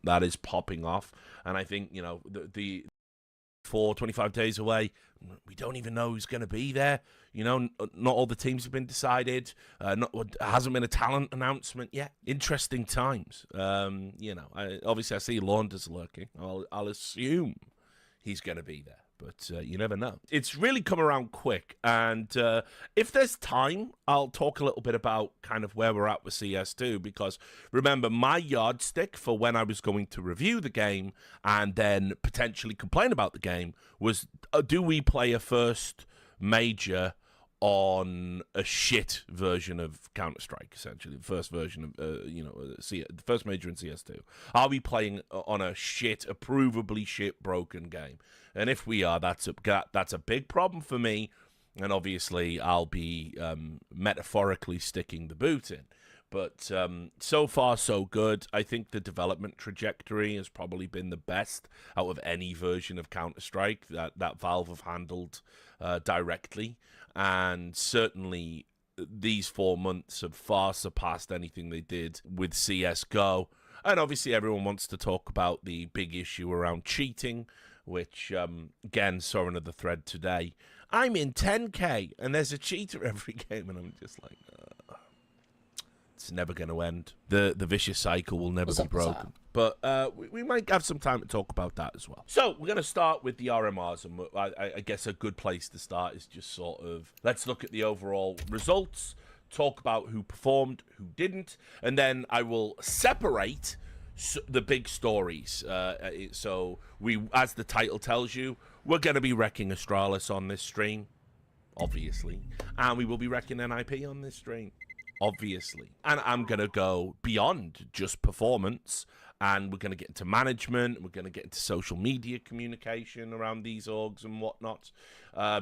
that is popping off. And I think, you know, the 25 days away, we don't even know who's going to be there. You know, not all the teams have been decided. Hasn't been a talent announcement yet. Interesting times. You know, obviously I see Launders lurking. I'll assume he's going to be there. But you never know. It's really come around quick. And if there's time, I'll talk a little bit about kind of where we're at with CS2. Because remember, my yardstick for when I was going to review the game and then potentially complain about the game was, do we play a first major on a shit version of Counter-Strike, essentially the first version of you know, the first major in CS2? Are we playing on a shit, approvably shit broken game? And if we are, that's a big problem for me, and obviously I'll be metaphorically sticking the boot in. But so far, so good. I think the development trajectory has probably been the best out of any version of Counter-Strike that Valve have handled directly. And certainly these 4 months have far surpassed anything they did with CSGO. And obviously everyone wants to talk about the big issue around cheating, which, again, saw another thread today. I'm in 10K, and there's a cheater every game, and I'm just like, it's never going to end. The vicious cycle will never be broken. But we might have some time to talk about that as well. So we're going to start with the RMRs, and I guess a good place to start is just sort of, let's look at the overall results, talk about who performed, who didn't, and then I will separate the big stories. So we, as the title tells you, we're going to be wrecking Astralis on this stream, obviously, and we will be wrecking NIP on this stream, obviously. And I'm going to go beyond just performance, and we're going to get into management, we're going to get into social media communication around these orgs and whatnot,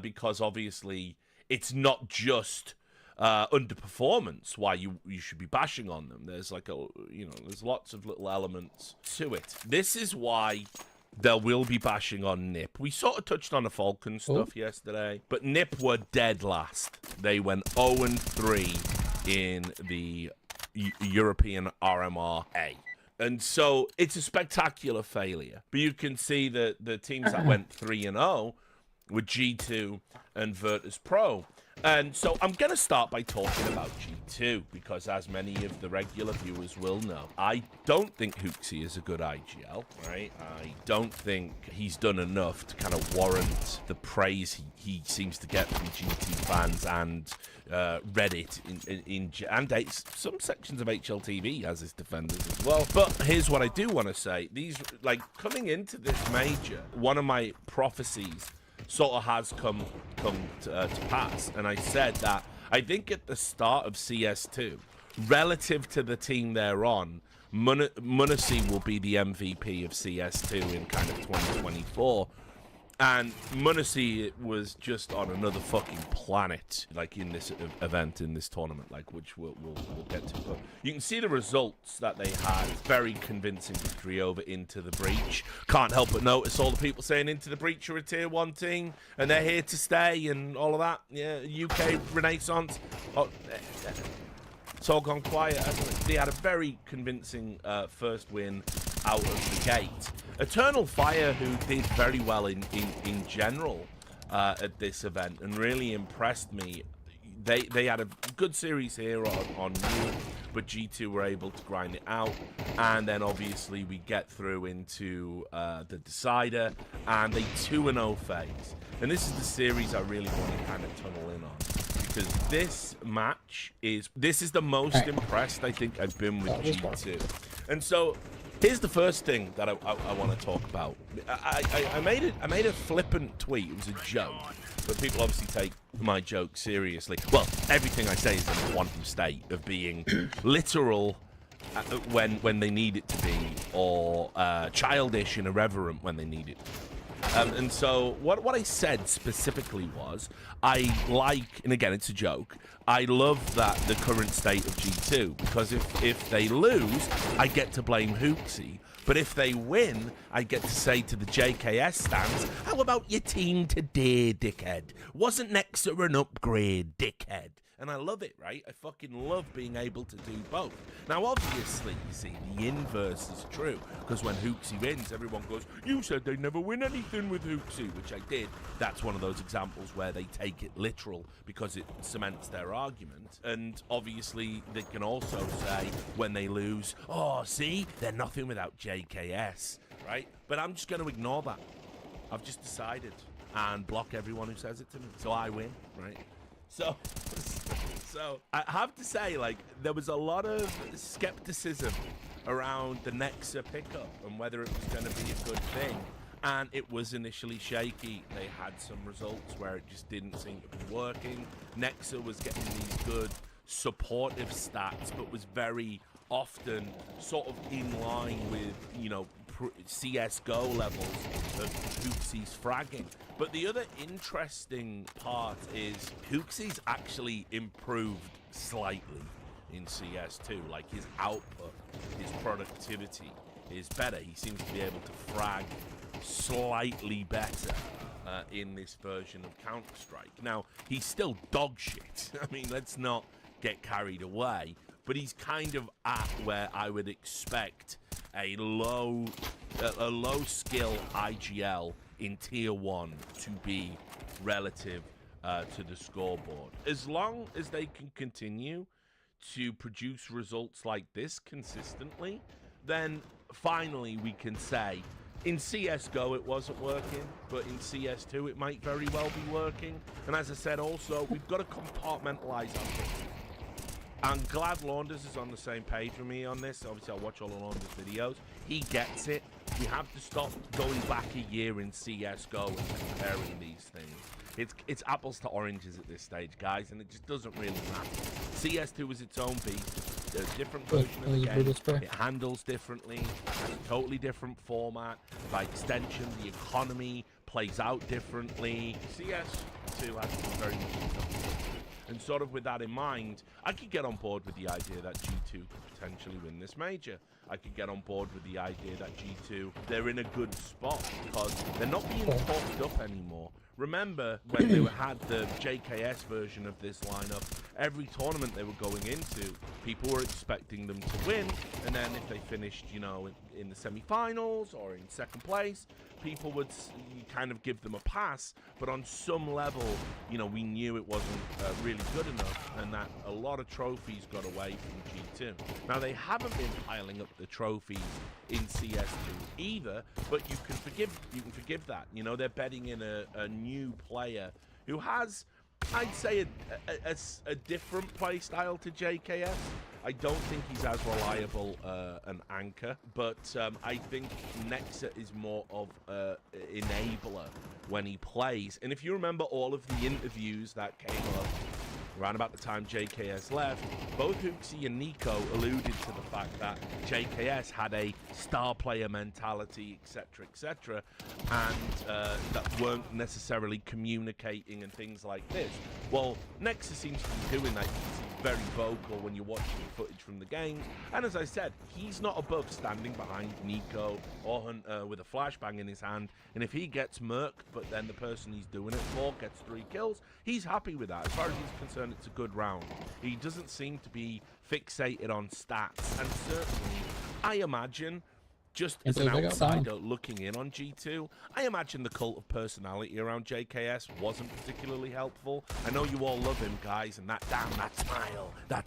because obviously it's not just underperformance why you should be bashing on them. There's like there's lots of little elements to it. This is why there will be bashing on NIP. We sort of touched on the Falcon stuff yesterday, but NIP were dead last. They went 0-3 in the European RMR A. And so it's a spectacular failure. But you can see that the teams that went 3-0 were G2 and Virtus Pro. And so I'm going to start by talking about G2, because as many of the regular viewers will know, I don't think Hooksy is a good IGL, right? I don't think he's done enough to kind of warrant the praise he seems to get from GT fans and Reddit and some sections of HLTV as his defenders as well. But here's what I do want to say. These, like, coming into this major, one of my prophecies sort of has come to pass, and I said that I think at the start of CS2, relative to the team they're on, m0NESY will be the MVP of CS2 in kind of 2024. And m0NESY was just on another fucking planet, like in this event, in this tournament, like, which we'll get to. But you can see the results that they had. Very convincing victory over Into the Breach. Can't help but notice all the people saying Into the Breach are a tier 1 team, and they're here to stay, and all of that. Yeah, UK Renaissance. Oh, it's all gone quiet, hasn't it? They had a very convincing first win out of the gate. Eternal Fire, who did very well in general at this event and really impressed me. They had a good series here on you, but G2 were able to grind it out. And then obviously we get through into the decider and a 2-0 phase. And this is the series I really want to kind of tunnel in on, because this match is the most impressed I think I've been with G2. And so here's the first thing that I want to talk about. I made a flippant tweet. It was a joke, but people obviously take my joke seriously. Well, everything I say is in a quantum state of being literal when they need it to be, or childish and irreverent when they need it. And so what I said specifically was, I like, and again, it's a joke, I love that the current state of G2, because if they lose, I get to blame Hooksy. But if they win, I get to say to the JKS stands, how about your team today, dickhead? Wasn't Nexa an upgrade, dickhead? And I love it, right? I fucking love being able to do both. Now, obviously, you see, the inverse is true, because when Hooksy wins, everyone goes, you said they never win anything with Hooksy, which I did. That's one of those examples where they take it literal because it cements their argument. And obviously, they can also say, when they lose, oh, see, they're nothing without JKS, right? But I'm just going to ignore that. I've just decided, and block everyone who says it to me. So I win, right? So I have to say, like, there was a lot of skepticism around the Nexa pickup and whether it was going to be a good thing. And it was initially shaky. They had some results where it just didn't seem to be working. Nexa was getting these good supportive stats, but was very often sort of in line with, you know, CSGO levels of Hooksy's fragging. But the other interesting part is Hooksy's actually improved slightly in CS2. Like, his output, his productivity is better. He seems to be able to frag slightly better in this version of Counter-Strike. Now, he's still dog shit. I mean, let's not get carried away. But he's kind of at where I would expect a low skill IGL in tier 1 to be relative to the scoreboard. As long as they can continue to produce results like this consistently, then finally we can say, in CSGO it wasn't working, but in CS2 it might very well be working. And as I said also, we've got to compartmentalize our thinking. I'm glad Launders is on the same page with me on this. Obviously, I watch all of Launders' videos. He gets it. We have to stop going back a year in CSGO and comparing these things. It's apples to oranges at this stage, guys, and it just doesn't really matter. CS2 is its own beast. There's a different version of the game. It handles differently. It has a totally different format. By extension, the economy plays out differently. CS2 has very much. And sort of with that in mind, I could get on board with the idea that G2 could potentially win this major. I could get on board with the idea that G2, they're in a good spot because they're not being talked up anymore. Remember when they had the JKS version of this lineup, every tournament they were going into, people were expecting them to win, and then if they finished, you know, in the semi-finals or in second place, people would kind of give them a pass, but on some level, you know, we knew it wasn't really good enough, and that a lot of trophies got away from G2. Now, they haven't been piling up the trophies in CS2 either, but you can forgive that. You know, they're betting in a new player who has, I'd say, a different play style to JKS. I don't think he's as reliable an anchor, but I think Nexa is more of an enabler when he plays. And if you remember all of the interviews that came up around about the time JKS left, both Hooksy and Nico alluded to the fact that JKS had a star player mentality, etc., and that weren't necessarily communicating and things like this. Well, Nexa seems to be doing that. He's very vocal when you're watching footage from the games. And as I said, he's not above standing behind Nico or Hunter with a flashbang in his hand. And if he gets murked, but then the person he's doing it for gets 3 kills, he's happy with that. As far as he's concerned, it's a good round. He doesn't seem to be fixated on stats. And certainly, I imagine, just as an outsider looking in on G2, I imagine the cult of personality around JKS wasn't particularly helpful. I know you all love him, guys, and that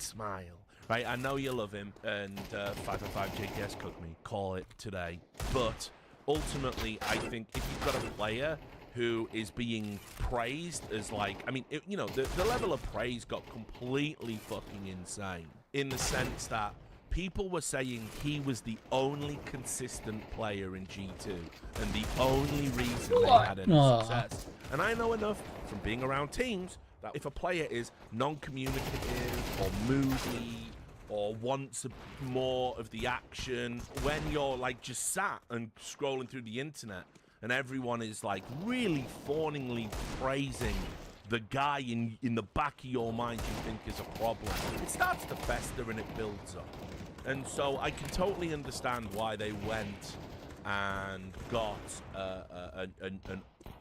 smile, right? I know you love him, and 555 JKS cooked me, call it today. But ultimately, I think if you've got a player who is being praised as, like, I mean, you know, the level of praise got completely fucking insane in the sense that people were saying he was the only consistent player in G2 and the only reason they had any success. And I know enough from being around teams that if a player is non-communicative or moody or wants more of the action, when you're like just sat and scrolling through the internet and everyone is like really fawningly praising the guy in the back of your mind you think is a problem, it starts to fester and it builds up. And so I can totally understand why they went and got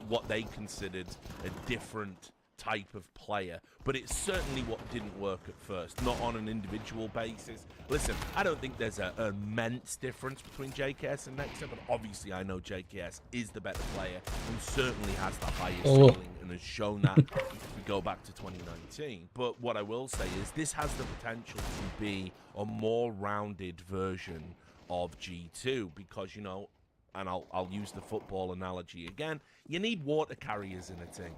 what they considered a different type of player, but it's certainly what didn't work at first, not on an individual basis. Listen, I don't think there's an immense difference between JKS and Nexter, but obviously I know JKS is the better player and certainly has the highest ceiling and has shown that if we go back to 2019. But what I will say is this has the potential to be a more rounded version of G2 because, you know, and I'll use the football analogy again, you need water carriers in a team.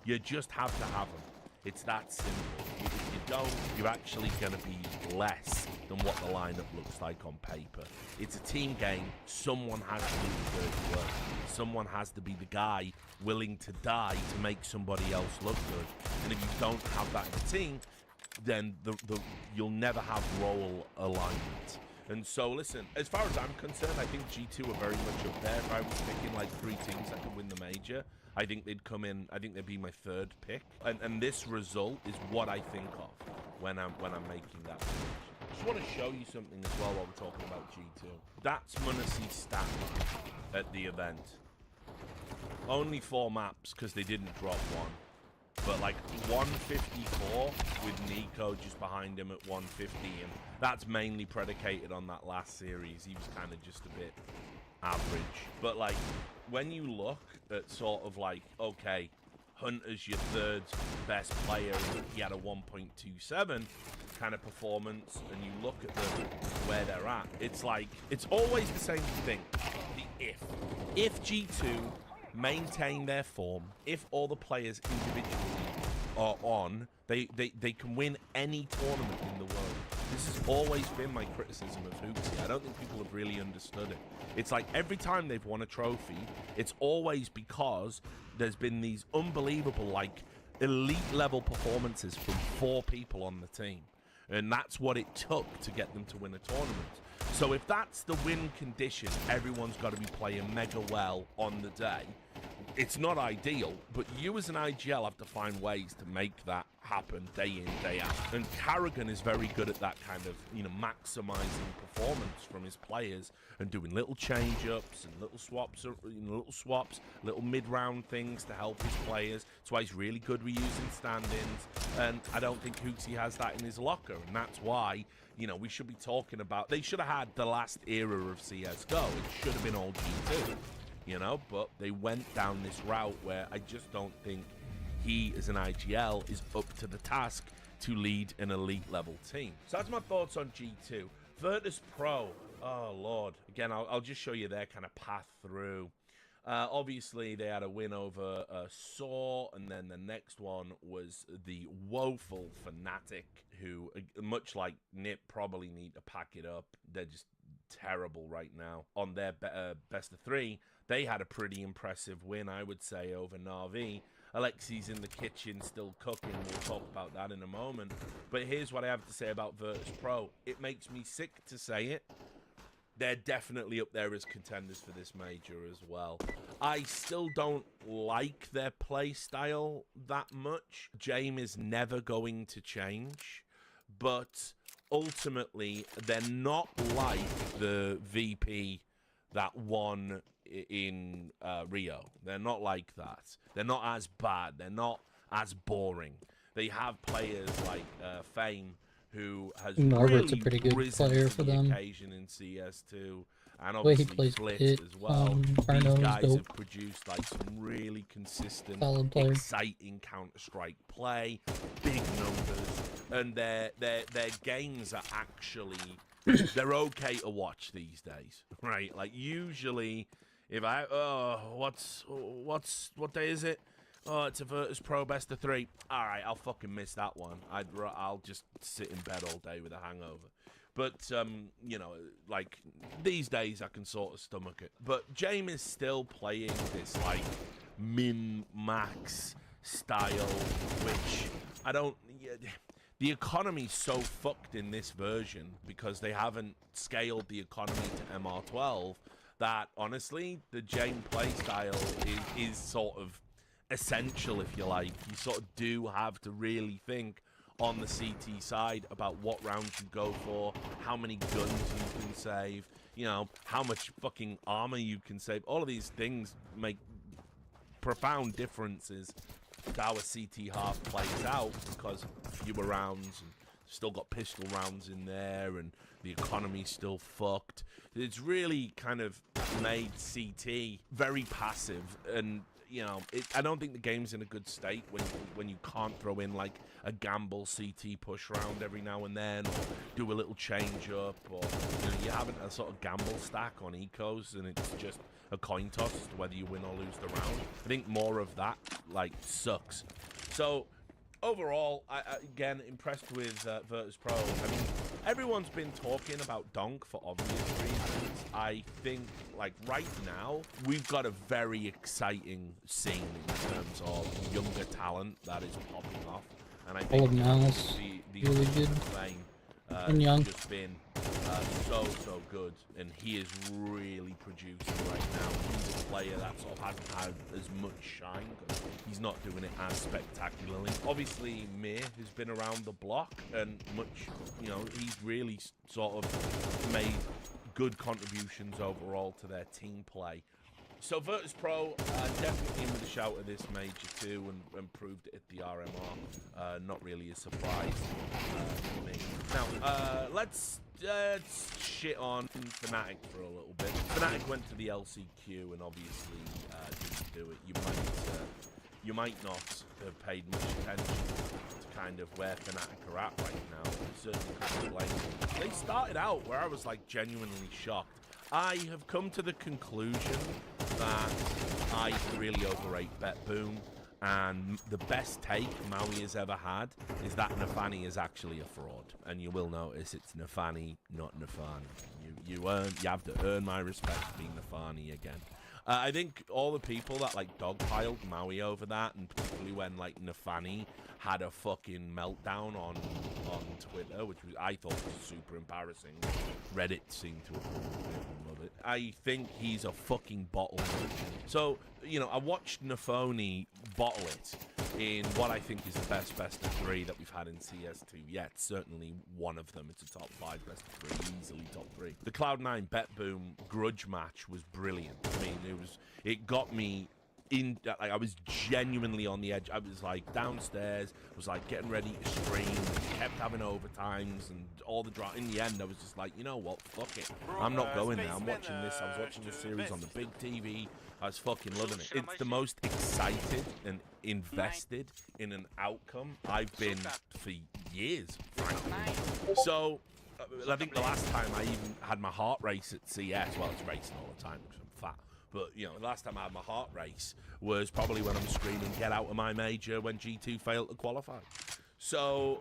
You just have to have them. It's that simple. If you don't, you're actually going to be less than what the lineup looks like on paper. It's a team game. Someone has to do the dirty work. Someone has to be the guy willing to die to make somebody else look good. And if you don't have that in the team, then you'll never have role alignment. And so, listen, as far as I'm concerned, I think G2 are very much up there. If I was picking like 3 teams that could win the major, I think they'd come in. I think they'd be my 3rd pick. And this result is what I think of when I'm making that prediction. I just want to show you something as well while we're talking about G2. That's Munici's stat line at the event. Only 4 maps because they didn't drop one. But like 154 with Nico just behind him at 150, and that's mainly predicated on that last series. He was kind of just a bit average. But like when you look at sort of like, okay, Hunter's your 3rd best player, he had a 1.27 kind of performance, and you look at where they're at, it's like, it's always the same thing. The if G2 maintain their form, if all the players individually are on, they can win any tournament in the world. This has always been my criticism of Hoopsy. I don't think people have really understood it. It's like every time they've won a trophy, it's always because there's been these unbelievable, like, elite level performances from 4 people on the team. And that's what it took to get them to win a tournament. So if that's the win condition, everyone's got to be playing mega well on the day. It's not ideal, but you as an IGL have to find ways to make that happen day in, day out. And Karrigan is very good at that kind of, you know, maximizing performance from his players and doing little change-ups and little swaps, little mid-round things to help his players. That's why he's really good with using stand-ins. And I don't think Hoopsy has that in his locker, and that's why, you know, we should be talking about, they should have had the last era of CSGO. It should have been all G2. You know, but they went down this route where I just don't think he, as an IGL, is up to the task to lead an elite level team. So that's my thoughts on G2. Virtus Pro, oh Lord. Again, I'll just show you their kind of path through. Obviously, they had a win over Saw, and then the next one was the woeful Fnatic, who, much like Nip, probably need to pack it up. They're just terrible right now. On their best of 3, they had a pretty impressive win, I would say, over Na'Vi. Alexi's in the kitchen still cooking. We'll talk about that in a moment. But here's what I have to say about Virtus Pro. It makes me sick to say it. They're definitely up there as contenders for this major as well. I still don't like their play style that much. Jame is never going to change. But ultimately, they're not like the VP that won in Rio. They're not like that. They're not as bad. They're not as boring. They have players like Fame, who has Norbert's really a pretty good risen player to for the them. occasion in CS2, and Way he obviously plays Flit it, as well. Arno These is guys dope. have produced like some really consistent, Solid player. exciting Counter-Strike play, big numbers, and their games are actually they're okay to watch these days, right? Like usually, if I what day is it? Oh, it's a Virtus Pro best of 3. All right, I'll fucking miss that one. I'll just sit in bed all day with a hangover. But you know, like these days, I can sort of stomach it. But Jame is still playing this like min-max style, which I don't. Yeah, the economy's so fucked in this version because they haven't scaled the economy to MR12 that honestly, the Jame play style is sort of essential, if you like. You sort of do have to really think on the CT side about what rounds you go for, how many guns you can save, you know, how much fucking armor you can save. All of these things make profound differences our CT half plays out because fewer rounds and still got pistol rounds in there and the economy's still fucked. It's really kind of made CT very passive, and you know, I don't think the game's in a good state when you can't throw in like a gamble CT push round every now and then, or do a little change up, or you know, you're having a sort of gamble stack on ecos, and it's just a coin toss as to whether you win or lose the round. I think more of that like sucks. So overall, again, impressed with Virtus Pro. I mean, everyone's been talking about Donk for obvious reasons. I think, like, right now, we've got a very exciting scene in terms of younger talent that is popping off. And I think the really good. And young. Just been so good, and he is really producing right now. He's a player that sort of hasn't had as much shine because he's not doing it as spectacularly. Obviously, Mir has been around the block, and much, you know, he's really sort of made good contributions overall to their team play. So Virtus Pro definitely in with a shout at this major too, and proved it at the RMR. Not really a surprise for me. Now let's shit on Fnatic for a little bit. Fnatic went to the LCQ and obviously didn't do it. You might not have paid much attention to kind of where Fnatic are at right now. Certainly couldn't blame them. They started out where I was like genuinely shocked. I have come to the conclusion that I really overrate Bet Boom, and the best take Maui has ever had is that Nafani is actually a fraud. And you will notice it's Nafani, not Nafani. You have to earn my respect for being Nafani again. I think all the people that like dogpiled Maui over that, and particularly when like Nafani had a fucking meltdown on Twitter, which I thought was super embarrassing. Reddit seemed to have love it. I think he's a fucking bottle merchant. So, you know, I watched Nafoni bottle it in what I think is the best of 3 that we've had in CS2 yet. Certainly one of them. It's a top 5 best of 3, easily top 3. The Cloud9 Bet Boom grudge match was brilliant. I mean, it got me in, like, I was genuinely on the edge. I was like downstairs, was like getting ready to stream, kept having overtimes and all the drama. In the end, I was just like, you know what, fuck it, I'm not going there. I'm watching this. I was watching this series on the big TV. I was fucking loving it. It's the most excited and invested in an outcome I've been for years, frankly. So I think the last time I even had my heart race at CS, well, it's racing all the time because I'm fat. But, you know, the last time I had my heart race was probably when I'm screaming, get out of my major when G2 failed to qualify. So,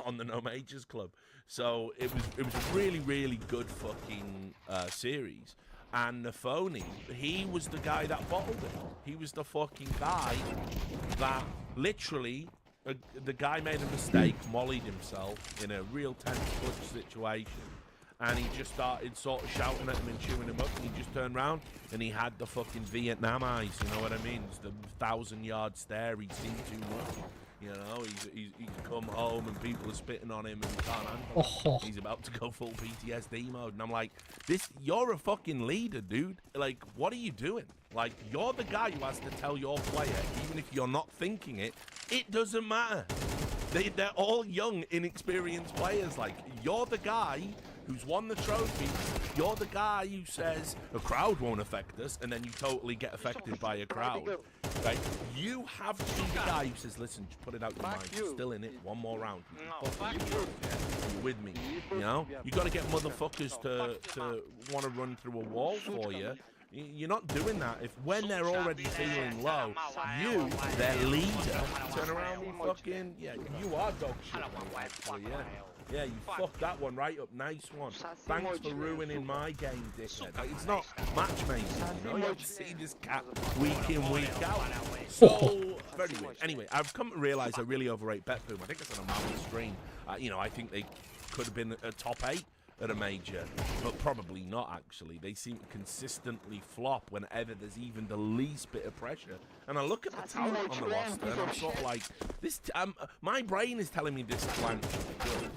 on the No Majors Club. So, it was a really, really good fucking series. And Nafoni, he was the guy that bottled it. He was the fucking guy that literally, the guy made a mistake, mollied himself in a real tense clutch situation. And he just started sort of shouting at him and chewing him up, and he just turned around and he had the fucking Vietnam eyes, you know what I mean? It's the 1,000-yard stare. He'd seen too much, you know. He's come home and people are spitting on him and he can't handle it. He's about to go full PTSD mode, and I'm like, you're a fucking leader, dude. Like, what are you doing? Like, you're the guy who has to tell your player, even if you're not thinking it, it doesn't matter. They're all young, inexperienced players. Like, you're the guy who's won the trophy. You're the guy who says a crowd won't affect us, and then you totally get affected by a crowd. Right? You have to be the guy who says, listen, just put it out your mind. You're still in it. One more round. You're with me. You know? You got to get motherfuckers to want to run through a wall for you. You're not doing that if when they're already feeling low, you, their leader, turn around and fucking, yeah, you are dog shit. Actually, yeah. Yeah, you fucked that one right up. Nice one. Thanks for ruining my game, dickhead. Like, it's not matchmaking, you know? You have to see this cat week in, week out. So, very weird. Anyway, I've come to realize I really overrate Bet Boom. I think it's on a Maui stream. You know, I think they could have been a top 8 at a major, but probably not, actually. They seem to consistently flop whenever there's even the least bit of pressure. And I look at the talent on the roster, and I'm sort of like, this. My brain is telling me this plan should be good.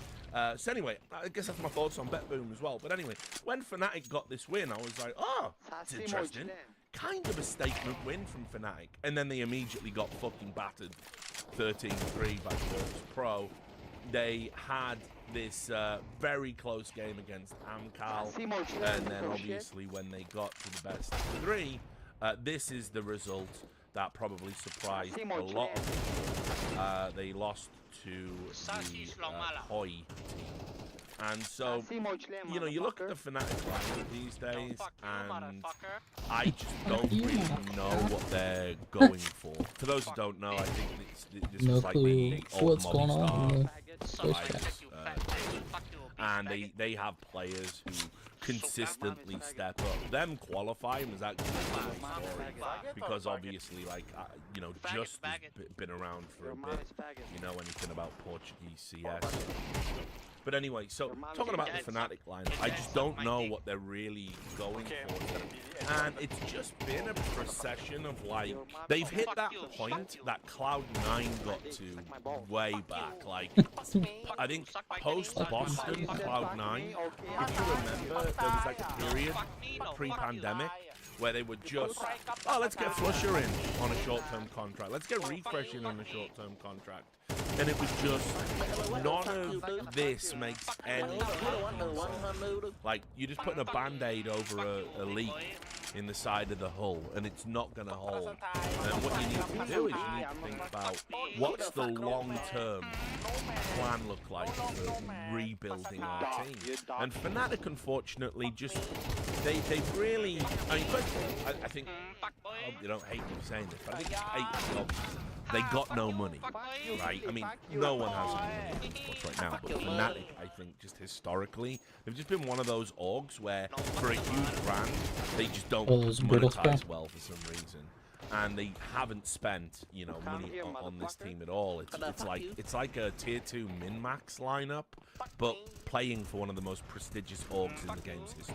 So anyway, I guess that's my thoughts on Bet Boom as well. But anyway, when Fnatic got this win, I was like, oh, it's interesting. kind of a statement win from Fnatic. And then they immediately got fucking battered 13-3 by Virtus Pro. They had this very close game against Amcal, and then obviously when they got to the best of 3, this is the result that probably surprised a lot of people. They lost to the Hoi team. And so, you know, you look at the Fnatic lineup these days, and I just don't really know what they're going for. For those who don't know, I think this was like the old Movistar vibes, and they have players who consistently step up. Them qualifying was actually a great story, because obviously, like, you know, Just has been around for a bit. You know anything about Portuguese CS. But anyway, so talking about the Fnatic lineup, I just don't know what they're really going for. And it's just been a procession of, like, they've hit that point that Cloud9 got to way back. Like, I think post-Boston Cloud9, if you remember, there was like a period pre-pandemic where they would just, oh, let's get Flusher in on a short-term contract. Let's get Refresh in on a short-term contract. And it was just, none of this makes any sense. Like, you're just putting a Band-Aid over a leak in the side of the hull, and it's not going to hold. And what you need to do is you need to think about what's the long-term plan look like for rebuilding our team. And Fnatic, unfortunately, just, they've really, I mean, first of all, I think, I hope you don't hate me saying this, but I think it's obvious. They got no money, right? I mean, no one has any money in sports right now, but Fnatic, I think, just historically, they've just been one of those orgs where, for a huge brand, they just don't monetize well for some reason. And they haven't spent, you know, money on this team at all. It's like a tier 2 min-max lineup, but playing for one of the most prestigious orgs in the game's history.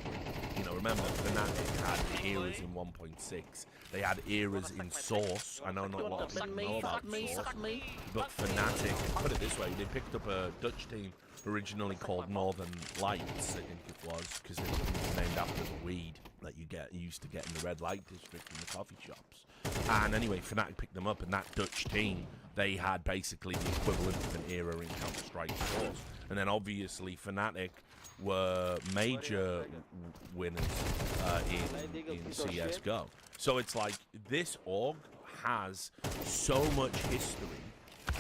You know, remember, Fnatic had eras in 1.6. They had eras in Source. I know not a lot of people know about Source, but Fnatic, put it this way, they picked up a Dutch team originally called Northern Lights, I think it was, because it was named after the weed that you used to get in the red light district in the coffee shops. And anyway, Fnatic picked them up, and that Dutch team, they had basically the equivalent of an era in Counter-Strike Source. And then obviously Fnatic were major winners in CS2. So it's like, this org has so much history,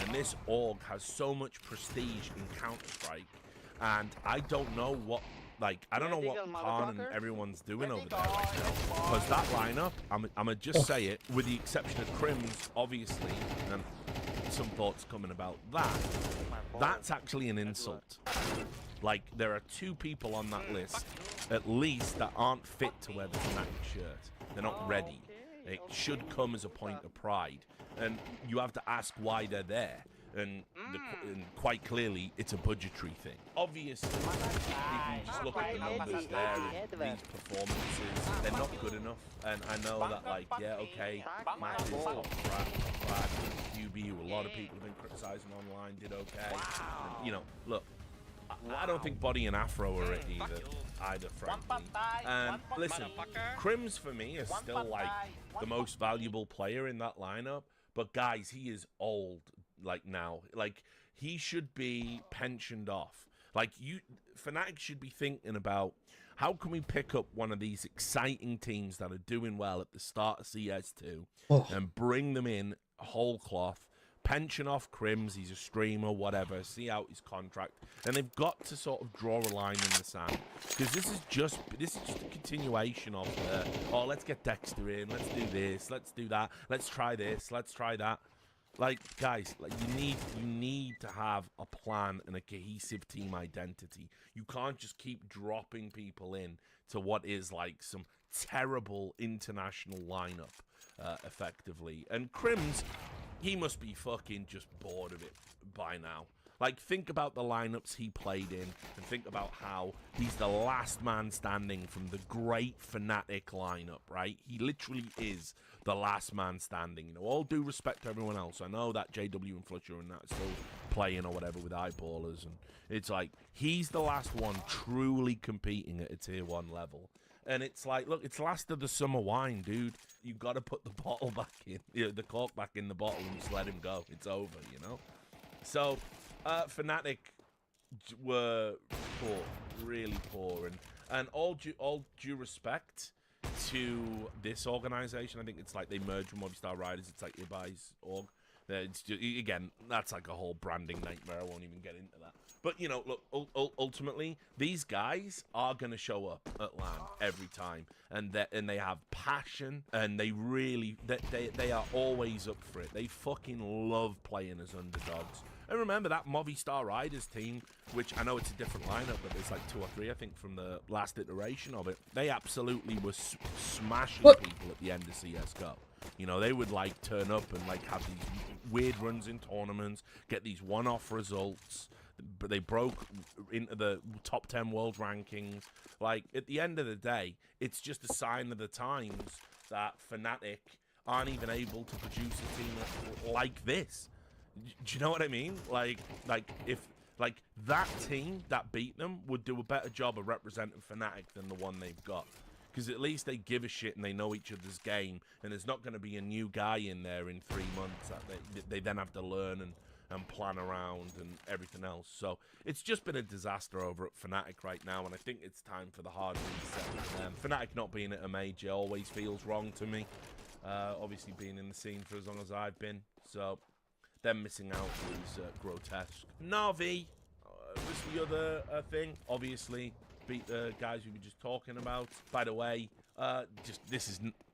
and this org has so much prestige in Counter-Strike, and I don't know what, like, I don't know what Khan and everyone's doing over there right now. Because that lineup, I'm gonna just say it, with the exception of Crims, obviously, and some thoughts coming about that, that's actually an insult. Like, there are 2 people on that list, at least, that aren't fit to wear the Fnatic shirt. They're not ready. It should come as a point of pride. And you have to ask why they're there. And quite clearly, it's a budgetary thing. Obviously, you can just look at the numbers there, and these performances, they're not good enough. And I know that, like, yeah, okay, Matt is top frag, QB, who a lot of people have been criticizing online, did okay. And, you know, look, I don't think Body and Afro are it either, frankly. And listen, Crims for me is still like the most valuable player in that lineup. But guys, he is old, like, now. Like, he should be pensioned off. Like, Fnatic should be thinking about, how can we pick up one of these exciting teams that are doing well at the start of CS2 and bring them in whole cloth, pension off Crims, he's a streamer, whatever, see out his contract, and they've got to sort of draw a line in the sand, because this is just a continuation of oh, let's get Dexter in, let's do this, let's do that, let's try this, let's try that. Like, guys, like, you need to have a plan and a cohesive team identity. You can't just keep dropping people in to what is like some terrible international lineup, effectively. And Crims, he must be fucking just bored of it by now. Like, think about the lineups he played in, and think about how he's the last man standing from the great Fnatic lineup, right? He literally is the last man standing. You know, all due respect to everyone else. I know that JW and Fletcher and that are still playing or whatever with eyeballers, and it's like, he's the last one truly competing at a tier 1 level. And it's like, look, it's last of the summer wine, dude. you gotta put the bottle back in, the cork back in the bottle, and just let him go. It's over, you know. So, Fnatic were poor, really poor, and all due respect to this organization. I think it's like they merged with Movistar Riders. It's like Ibai's org. It's just, again, that's like a whole branding nightmare. I won't even get into that. But, you know, look, ultimately, these guys are going to show up at LAN every time. And they have passion, and they really, they are always up for it. They fucking love playing as underdogs. And remember that Movistar Riders team, which I know it's a different lineup, but there's like 2 or 3, I think, from the last iteration of it. They absolutely were smashing people at the end of CSGO. You know, they would like turn up and like have these weird runs in tournaments, get these one-off results. But they broke into the top 10 world rankings. Like, at the end of the day, it's just a sign of the times that Fnatic aren't even able to produce a team like this. Do you know what I mean? Like if that team that beat them would do a better job of representing Fnatic than the one they've got. Because at least they give a shit and they know each other's game, and there's not going to be a new guy in there in 3 months that they then have to learn and plan around and everything else. So it's just been a disaster over at Fnatic right now, and I think it's time for the hard reset for them. Fnatic not being at a major always feels wrong to me. Obviously being in the scene for as long as I've been, so them missing out is grotesque. Na'Vi was the other thing. Obviously beat the guys we were just talking about. By the way,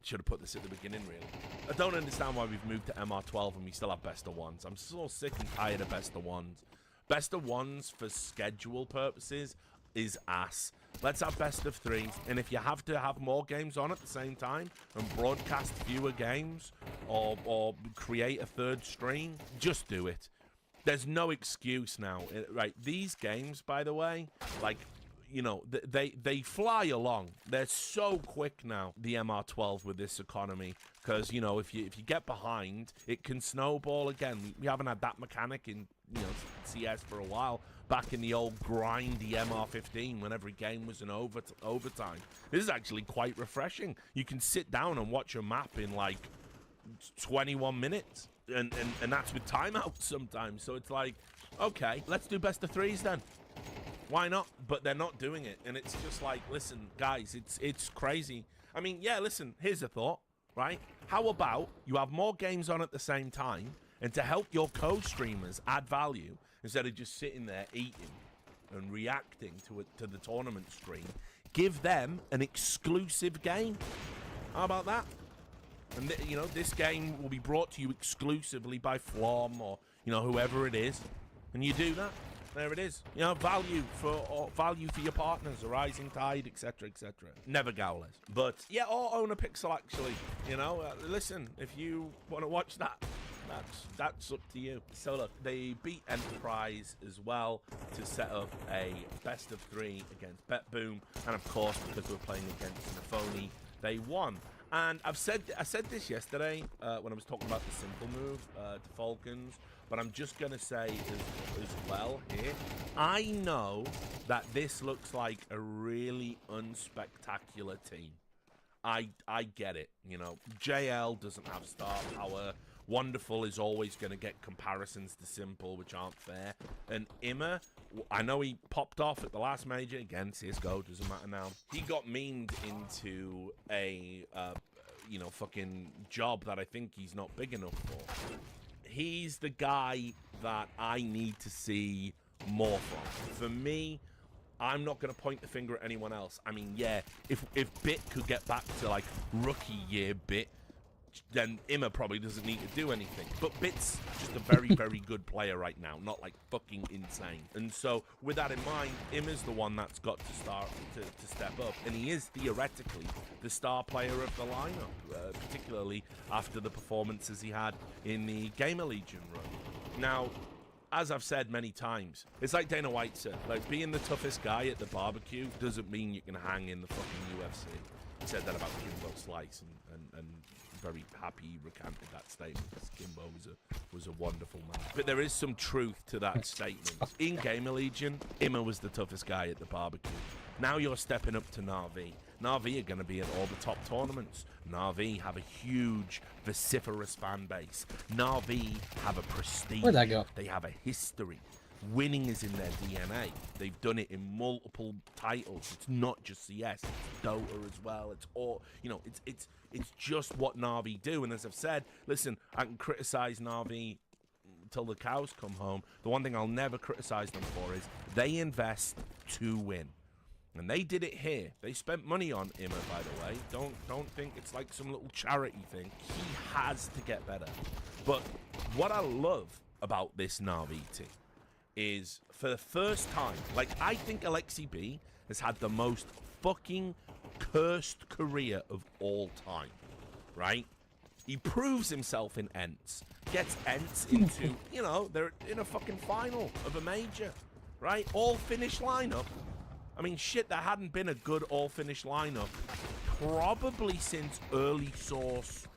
should have put this at the beginning, really. I don't understand why we've moved to MR12 and we still have best of ones. I'm so sick and tired of best of ones. Best of ones for schedule purposes is ass. Let's have best of 3s, and if you have to have more games on at the same time and broadcast fewer games or create a 3rd stream, just do it. There's no excuse now, right? These games, by the way, like, you know, they fly along. They're so quick now, the MR12 with this economy, because, you know, if you get behind, it can snowball again. We haven't had that mechanic in, you know, CS for a while. Back in the old grindy MR15 when every game was an overtime. This is actually quite refreshing. You can sit down and watch a map in like 21 minutes, and that's with timeouts sometimes. So it's like, okay, let's do best of 3s then. Why not? But they're not doing it, and it's just like, listen, guys, it's crazy. I mean, yeah, listen, here's a thought, right? How about you have more games on at the same time, and to help your co-streamers add value, instead of just sitting there eating and reacting to the tournament stream, give them an exclusive game. How about that? And you know, this game will be brought to you exclusively by Flom or, you know, whoever it is, and you do that. There it is. You know, value for your partners, a rising tide, etc., etc. Never Gowlers. But yeah, or own a pixel actually. You know, listen, if you want to watch that, that's up to you. So look, they beat Enterprise as well to set up a best of 3 against BetBoom, and of course, because we're playing against Nafoni, they won. And I said this yesterday when I was talking about the simple move to Falcons, but I'm just going to say as well here, I know that this looks like a really unspectacular team. I get it, you know. JL doesn't have star power. Wonderful is always going to get comparisons to Simple, which aren't fair. And Immer, I know he popped off at the last major. Again, CSGO, doesn't matter now. He got memed into a, you know, fucking job that I think he's not big enough for. He's the guy that I need to see more from. For me, I'm not going to point the finger at anyone else. I mean, yeah, if Bit could get back to, like, rookie year Bit, then Immer probably doesn't need to do anything. But Bit's just a very, very good player right now, not like fucking insane. And so, with that in mind, Imma's the one that's got to start to step up. And he is theoretically the star player of the lineup, particularly after the performances he had in the Gamer Legion run. Now, as I've said many times, it's like Dana White said, like, being the toughest guy at the barbecue doesn't mean you can hang in the fucking UFC. He said that about Kimbo Slice, and very happy he recanted that statement, because Kimbo was a wonderful man. But there is some truth to that statement. In Gamer Legion, Immer was the toughest guy at the barbecue. Now you're stepping up to Na'Vi. Na'Vi are going to be at all the top tournaments. Na'Vi have a huge, vociferous fan base. Na'Vi have a prestige. Where'd that go? They have a history. Winning is in their DNA. They've done it in multiple titles. It's not just CS, it's Dota as well. It's all, you know, it's just what Na'Vi do. And as I've said, listen, I can criticize Na'Vi till the cows come home. The one thing I'll never criticize them for is they invest to win. And they did it here. They spent money on Immer, by the way. Don't think it's like some little charity thing. He has to get better. But what I love about this Na'Vi team is, for the first time, like, I think Alexi B has had the most fucking cursed career of all time, right? He proves himself in Ents, gets Ents into, you know, they're in a fucking final of a major, right? All Finnish lineup. I mean, shit, there hadn't been a good all Finnish lineup probably since early Source,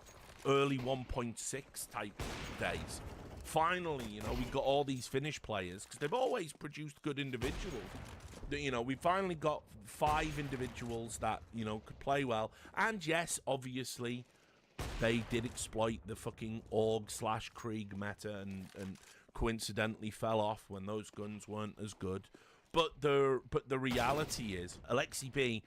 early 1.6 type days. Finally, you know, we got all these Finnish players, because they've always produced good individuals. You know, we finally got 5 individuals that, you know, could play well. And yes, obviously, they did exploit the fucking Org/Krieg meta and coincidentally fell off when those guns weren't as good. But the reality is, Alexi B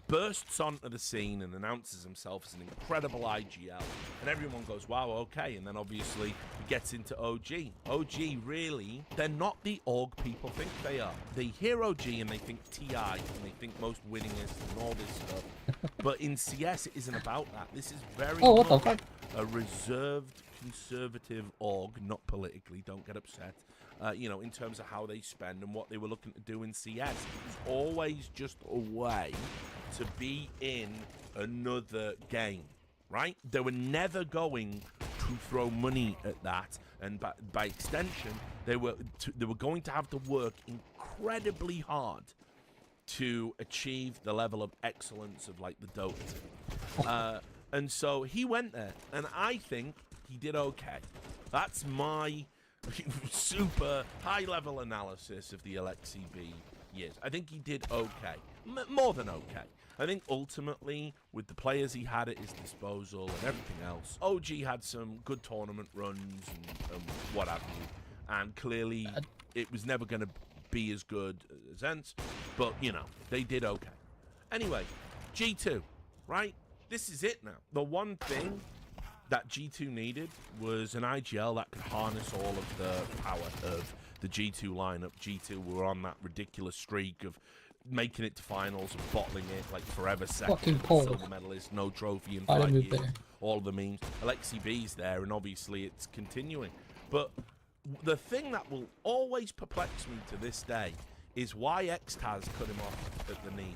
bursts onto the scene and announces himself as an incredible IGL, and everyone goes, wow, okay. And then obviously he gets into OG. OG, really, they're not the org people think they are. They hear OG and they think TI, and they think most winningest and all this stuff. But in CS, it isn't about that. This is very much a reserved, conservative org, not politically, don't get upset. You know, in terms of how they spend and what they were looking to do in CS. It was always just a way to be in another game, right? They were never going to throw money at that, and by extension, they were going to have to work incredibly hard to achieve the level of excellence of, like, the Dota team. And so he went there, and I think he did okay. That's my super high-level analysis of the Alexi B years. I think he did okay. More than okay. I think ultimately, with the players he had at his disposal and everything else, OG had some good tournament runs and what have you. And clearly, it was never going to be as good as Ents, but, you know, they did okay. Anyway, G2, right? This is it now. The one thing that G2 needed was an IGL that could harness all of the power of the G2 lineup. G2 were on that ridiculous streak of making it to finals and bottling it, like forever second, silver medalist, no trophy in 5 years, all the memes. Alexi B's there, and obviously it's continuing. But the thing that will always perplex me to this day is why Xtaz cut him off at the knees.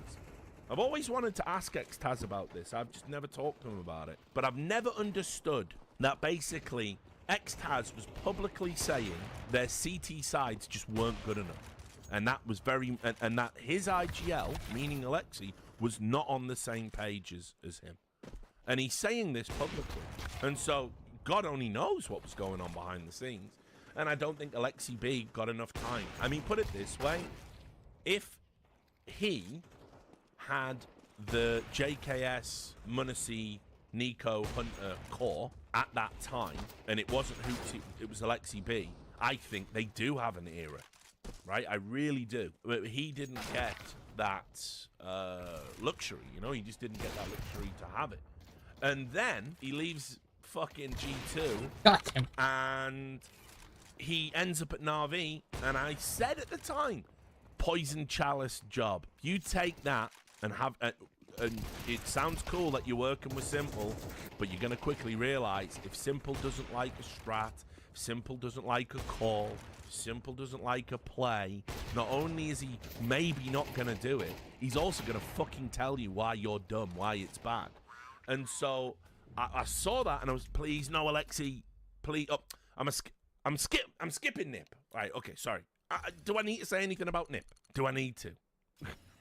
I've always wanted to ask Xtaz about this. I've just never talked to him about it. But I've never understood that basically Xtaz was publicly saying their CT sides just weren't good enough. And that was and that his IGL, meaning Alexi, was not on the same page as him. And he's saying this publicly. And so God only knows what was going on behind the scenes. And I don't think Alexi B got enough time. I mean, put it this way. If he had the JKS, Munacy, Nico, Hunter core at that time, and it wasn't Hootie, it was Alexi B, I think they do have an era, right? I really do. But he didn't get that luxury, you know? He just didn't get that luxury to have it. And then he leaves fucking G2, and he ends up at Na'Vi, and I said at the time, Poison Chalice job. You take that and have... and it sounds cool that you're working with Simple, but you're going to quickly realize if Simple doesn't like a strat, if Simple doesn't like a call, if Simple doesn't like a play, not only is he maybe not going to do it, he's also going to fucking tell you why you're dumb, why it's bad. And so I saw that and I was, please, no, Alexi, please. Oh, I'm skipping Nip. Right, okay, sorry. Do I need to say anything about Nip? Do I need to?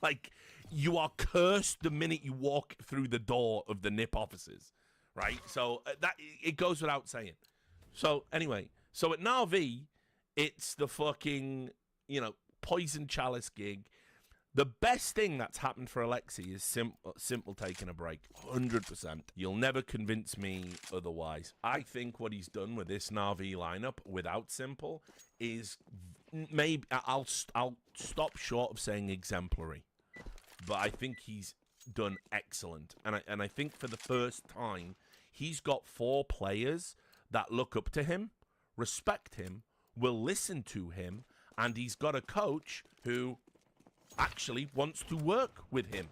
Like, you are cursed the minute you walk through the door of the Nip offices, right? So that it goes without saying. So anyway, so at Na'Vi, it's the fucking, you know, Poison Chalice gig. The best thing that's happened for Alexi is simple taking a break. 100%. You'll never convince me otherwise. I think what he's done with this Na'Vi lineup without Simple is maybe I'll stop short of saying exemplary, but I think he's done excellent. And I think for the first time, he's got 4 players that look up to him, respect him, will listen to him, and he's got a coach who actually wants to work with him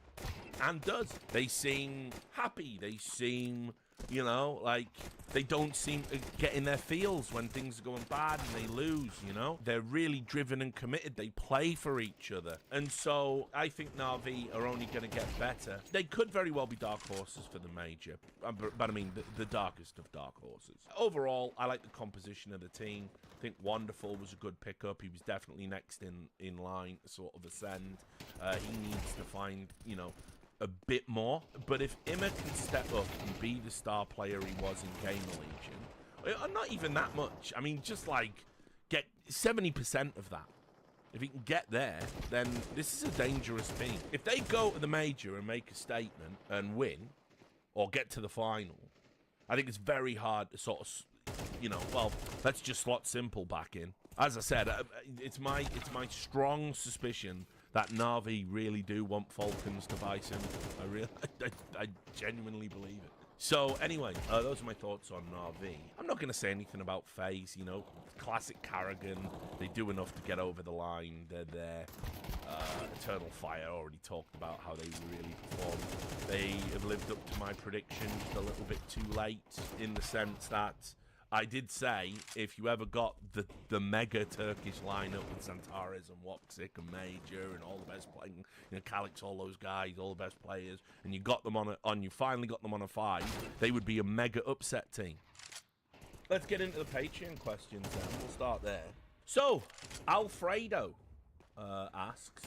and does. They seem happy. They seem, you know, like they don't seem to get in their feels when things are going bad and they lose, you know. They're really driven and committed. They play for each other. And so I think Na'Vi are only going to get better. They could very well be dark horses for the major, but I mean the darkest of dark horses. Overall, I like the composition of the team. I think Wonderful was a good pickup. He was definitely next in line to sort of ascend. He needs to find, you know, a bit more, but if Imma can step up and be the star player he was in Gamer Legion, not even that much, I mean, just like get 70% of that. If he can get there, then this is a dangerous team. If they go to the major and make a statement and win, or get to the final, I think it's very hard to sort of, you know, well, let's just slot Simple back in. As I said, it's my strong suspicion that Na'Vi really do want Falcons to buy Simple. I genuinely believe it. So anyway, those are my thoughts on Na'Vi. I'm not going to say anything about FaZe, you know, classic Carrigan. They do enough to get over the line. They're there. Eternal Fire already talked about how they really performed. They have lived up to my prediction just a little bit too late, in the sense that I did say, if you ever got the mega Turkish lineup with Santares and Woxic and Major and all the best playing, you know, Calix, all those guys, all the best players, and you got them you finally got them on a 5, they would be a mega upset team. Let's get into the Patreon questions then. We'll start there. So, Alfredo asks,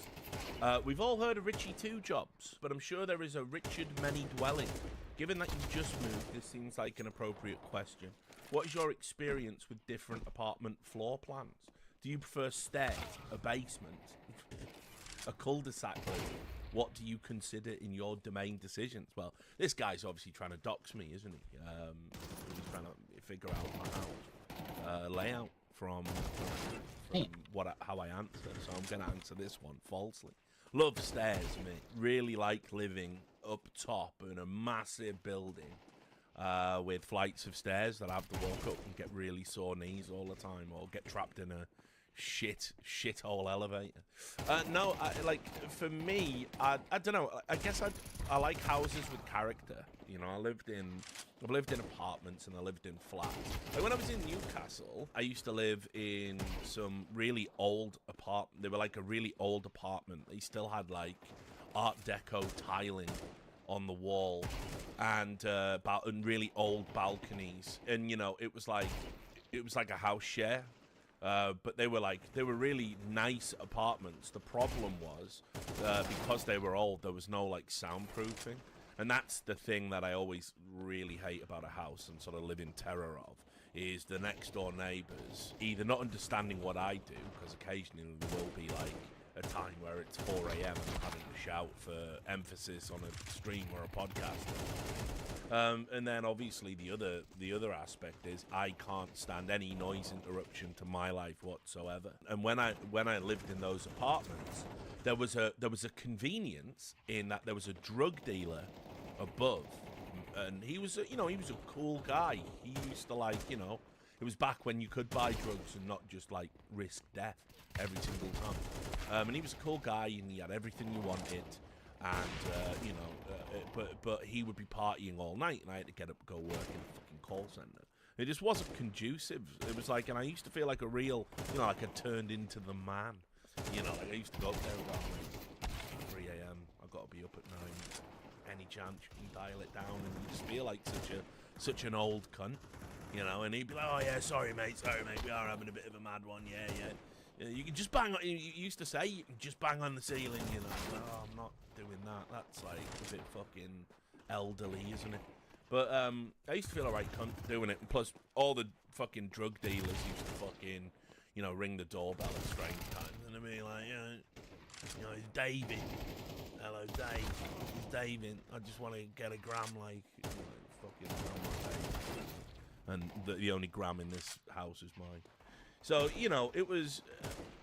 we've all heard of Richie 2 jobs, but I'm sure there is a Richard Many dwelling. Given that you've just moved, this seems like an appropriate question. What is your experience with different apartment floor plans? Do you prefer stairs, a basement, a cul-de-sac? What do you consider in your domain decisions? Well, this guy's obviously trying to dox me, isn't he? He's trying to figure out my house layout from how I answer. So I'm going to answer this one falsely. Love stairs, mate. Really like living up top in a massive building with flights of stairs that I have to walk up and get really sore knees all the time, or get trapped in a shithole elevator. No, for me, I don't know. I guess I like houses with character. You know, I've lived in apartments and I lived in flats. Like when I was in Newcastle, I used to live in some really old apartment. They were like a really old apartment. They still had like Art Deco tiling on the wall and really old balconies. And you know, it was like a house share. But they were really nice apartments. The problem was because they were old, there was no like soundproofing, and that's the thing that I always really hate about a house and sort of live in terror of, is the next door neighbours either not understanding what I do, because occasionally there will be like a time where it's 4 a.m. and I'm having to shout for emphasis on a stream or a podcast. And then obviously the other aspect is I can't stand any noise interruption to my life whatsoever. And when I lived in those apartments, there was a convenience in that there was a drug dealer above, and he was a cool guy. He used to, like, you know, it was back when you could buy drugs and not just like risk death every single time. And he was a cool guy and he had everything you wanted. And but he would be partying all night, and I had to get up and go work in a fucking call center. It just wasn't conducive. It was like, and I used to feel like a real, you know, like I turned into the man. You know, like I used to go up there about like 3 a.m. I've got to be up at 9. Any chance you can dial it down, and you just feel like such an old cunt, you know. And he'd be like, "Oh yeah, sorry mate, we are having a bit of a mad one, yeah." You can just bang on, you used to say, you can just bang on the ceiling, you know. Oh, I'm not doing that. That's like a bit fucking elderly, isn't it? But I used to feel alright cunt doing it. And plus, all the fucking drug dealers used to fucking, you know, ring the doorbell at strange times and be like, yeah, You know, it's David. Hello, Dave. It's David. I just want to get a gram like fucking Dave. And the only gram in this house is mine. So, you know, it was,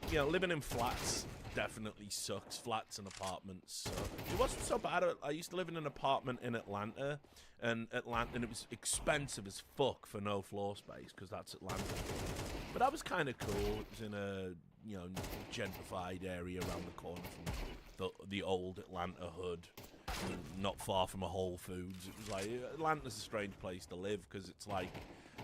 you know, living in flats definitely sucks. Flats and apartments suck. It wasn't so bad. I used to live in an apartment in Atlanta, and it was expensive as fuck for no floor space, because that's Atlanta. But that was kind of cool. It was in a, you know, gentrified area around the corner from the old Atlanta hood, not far from a Whole Foods. It was like, Atlanta's a strange place to live, because it's like,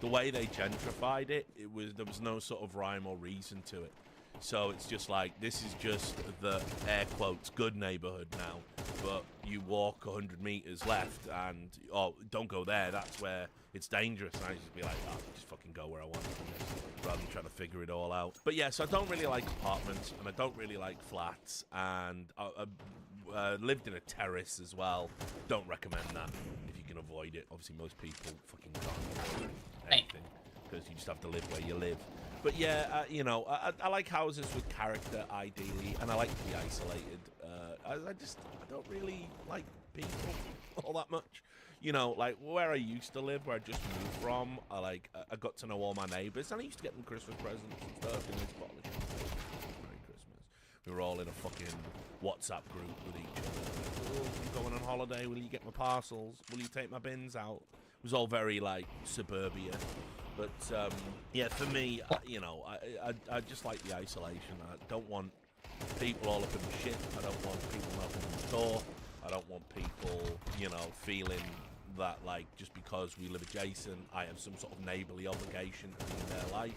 the way they gentrified it, there was no sort of rhyme or reason to it. So it's just like, this is just the, air quotes, good neighborhood now. But you walk 100 meters left and, oh, don't go there. That's where it's dangerous. And I just be like, oh, just fucking go where I want to, rather than trying to figure it all out. But yeah, so I don't really like apartments, and I don't really like flats. And I lived in a terrace as well. Don't recommend that if you can avoid it. Obviously, most people fucking can't avoid anything, because you just have to live where you live. But yeah, you know, I like houses with character, ideally, and I like to be isolated. I don't really like people all that much. You know, like where I used to live, where I just moved from, I got to know all my neighbours, and I used to get them Christmas presents and stuff. And Merry Christmas. We were all in a fucking WhatsApp group with each other. Oh, I'm going on holiday. Will you get my parcels? Will you take my bins out? It was all very like suburbia. But yeah, for me, you know, I just like the isolation. I don't want people all up in the shit. I don't want people knocking on the door. I don't want people, you know, feeling that like just because we live adjacent, I have some sort of neighbourly obligation to be in their life.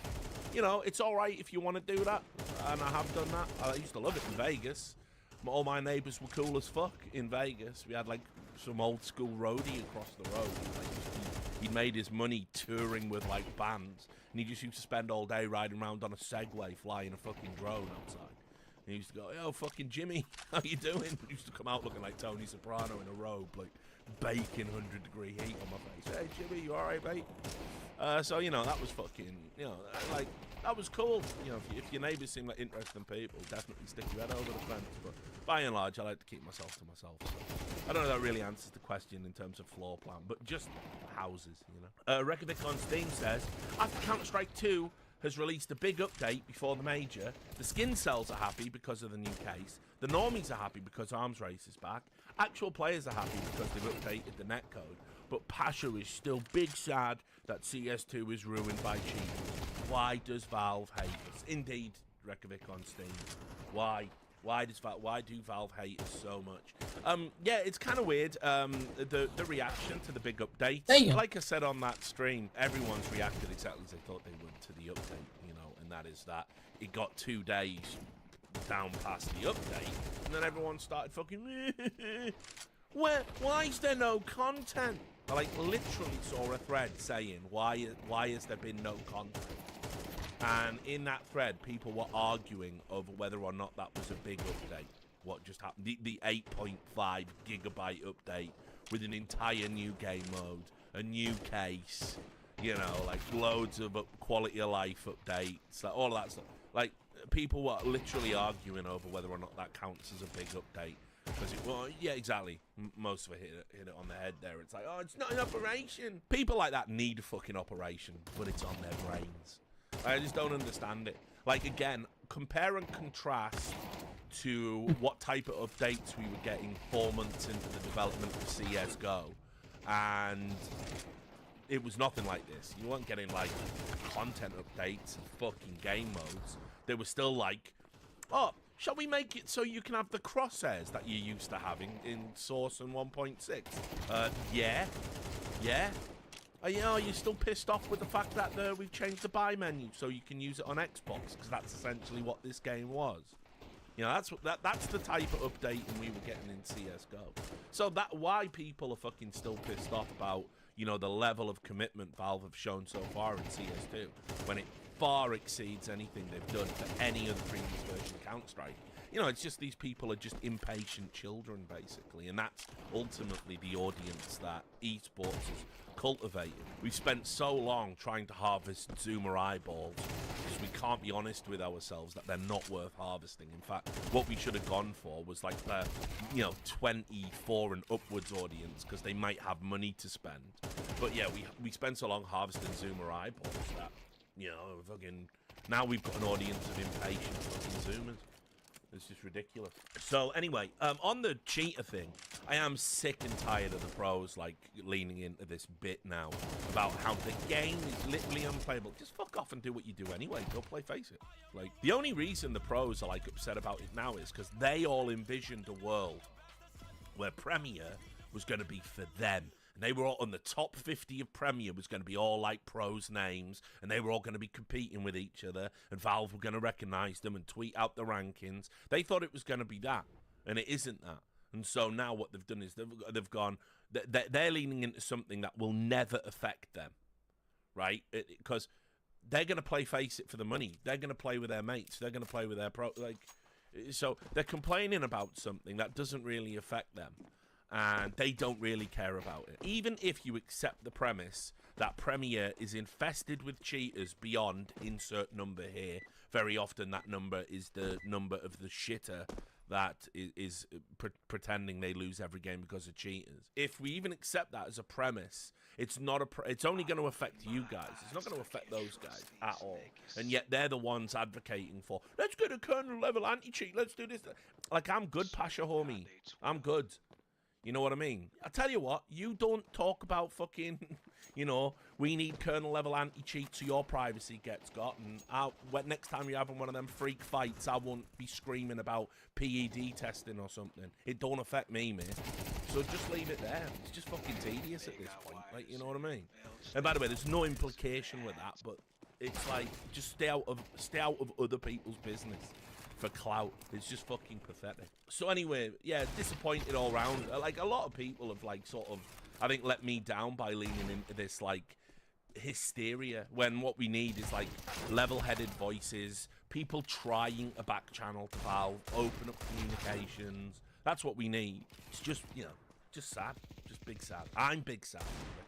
You know, it's all right if you want to do that, and I have done that. I used to love it in Vegas. All my neighbours were cool as fuck in Vegas. We had like some old school roadie across the road. He made his money touring with like bands, and he just used to spend all day riding around on a Segway, flying a fucking drone outside. And he used to go, "Yo, fucking Jimmy, how you doing?" He used to come out looking like Tony Soprano in a robe, like baking 100-degree heat on my face. "Hey, Jimmy, you all right, mate?" So you know, that was fucking, you know, like that was cool. You know, if your neighbours seem like interesting people, definitely stick your head over the fence. But by and large, I like to keep myself to myself. So I don't know if that really answers the question in terms of floor plan, but just houses, you know. Rekovic on Steam says, after Counter-Strike 2 has released a big update before the major, the skin cells are happy because of the new case, the normies are happy because Arms Race is back, actual players are happy because they've updated the netcode, but Pasha is still big sad that CS2 is ruined by cheating. Why does Valve hate us? Indeed, Rekovic on Steam. Why? Why do Valve hate us so much? Yeah, it's kind of weird. The reaction to the big update. Like I said on that stream, everyone's reacted exactly as they thought they would to the update, you know, and that is that it got 2 days down past the update, and then everyone started fucking. Why is there no content? I like literally saw a thread saying why has there been no content? And in that thread, people were arguing over whether or not that was a big update. What just happened? The 8.5 gigabyte update with an entire new game mode, a new case, you know, like loads of quality of life updates, like all of that stuff. Like people were literally arguing over whether or not that counts as a big update. Because well, yeah, exactly. Most of it hit it on the head there. It's like, oh, it's not an operation. People like that need a fucking operation, but it's on their brains. I just don't understand it. Like, again, compare and contrast to what type of updates we were getting 4 months into the development of CSGO. And it was nothing like this. You weren't getting, like, content updates and fucking game modes. They were still like, oh, shall we make it so you can have the crosshairs that you're used to having in Source and 1.6? Yeah. Are you still pissed off with the fact that we've changed the buy menu so you can use it on Xbox? Because that's essentially what this game was. You know, that's the type of updating we were getting in CSGO. So that why people are fucking still pissed off about, you know, the level of commitment Valve have shown so far in CS2, when it far exceeds anything they've done for any other previous version of Counter-Strike. you know, it's just these people are just impatient children, basically, and that's ultimately the audience that esports is cultivated. We've spent so long trying to harvest Zoomer eyeballs because we can't be honest with ourselves that they're not worth harvesting. In fact, what we should have gone for was like the, you know, 24 and upwards audience because they might have money to spend. But yeah, we spent so long harvesting Zoomer eyeballs that, you know, fucking now we've got an audience of impatient fucking Zoomers. It's just ridiculous. So anyway, on the cheater thing, I am sick and tired of the pros like leaning into this bit now about how the game is literally unplayable. Just fuck off and do what you do anyway. Go play Face It. Like, the only reason the pros are like upset about it now is because they all envisioned a world where Premier was going to be for them. And they were all on the top 50 of Premier was going to be all like pros names, and they were all going to be competing with each other, and Valve were going to recognize them and tweet out the rankings. They thought it was going to be that, and it isn't that. And so now what they've done is they've gone, they're leaning into something that will never affect them, right? Because they're going to play Face It for the money. They're going to play with their mates. They're going to play with their pro. Like, so they're complaining about something that doesn't really affect them. And they don't really care about it. Even if you accept the premise that Premier is infested with cheaters beyond insert number here, very often that number is the number of the shitter that is pretending they lose every game because of cheaters. If we even accept that as a premise, it's not it's only going to affect you guys. It's not going to affect those guys at all. And yet they're the ones advocating for, let's get a kernel level anti-cheat, let's do this. Like, I'm good, Pasha homie. I'm good. You know what I mean? I tell you what, you don't talk about fucking, you know, we need kernel level anti-cheat so your privacy gets got. And next time you're having one of them freak fights, I won't be screaming about PED testing or something. It don't affect me, mate. So just leave it there. It's just fucking tedious at this point. Like, you know what I mean? And by the way, there's no implication with that, but it's like, just stay out of other people's business. For clout. It's just fucking pathetic. So anyway, yeah, disappointed all round. Like, a lot of people have, like, sort of, I think, let me down by leaning into this, like, hysteria, when what we need is, like, level-headed voices, people trying a back channel to Valve, open up communications. That's what we need. It's just, you know, just sad. Just big sad. I'm big sad, I reckon.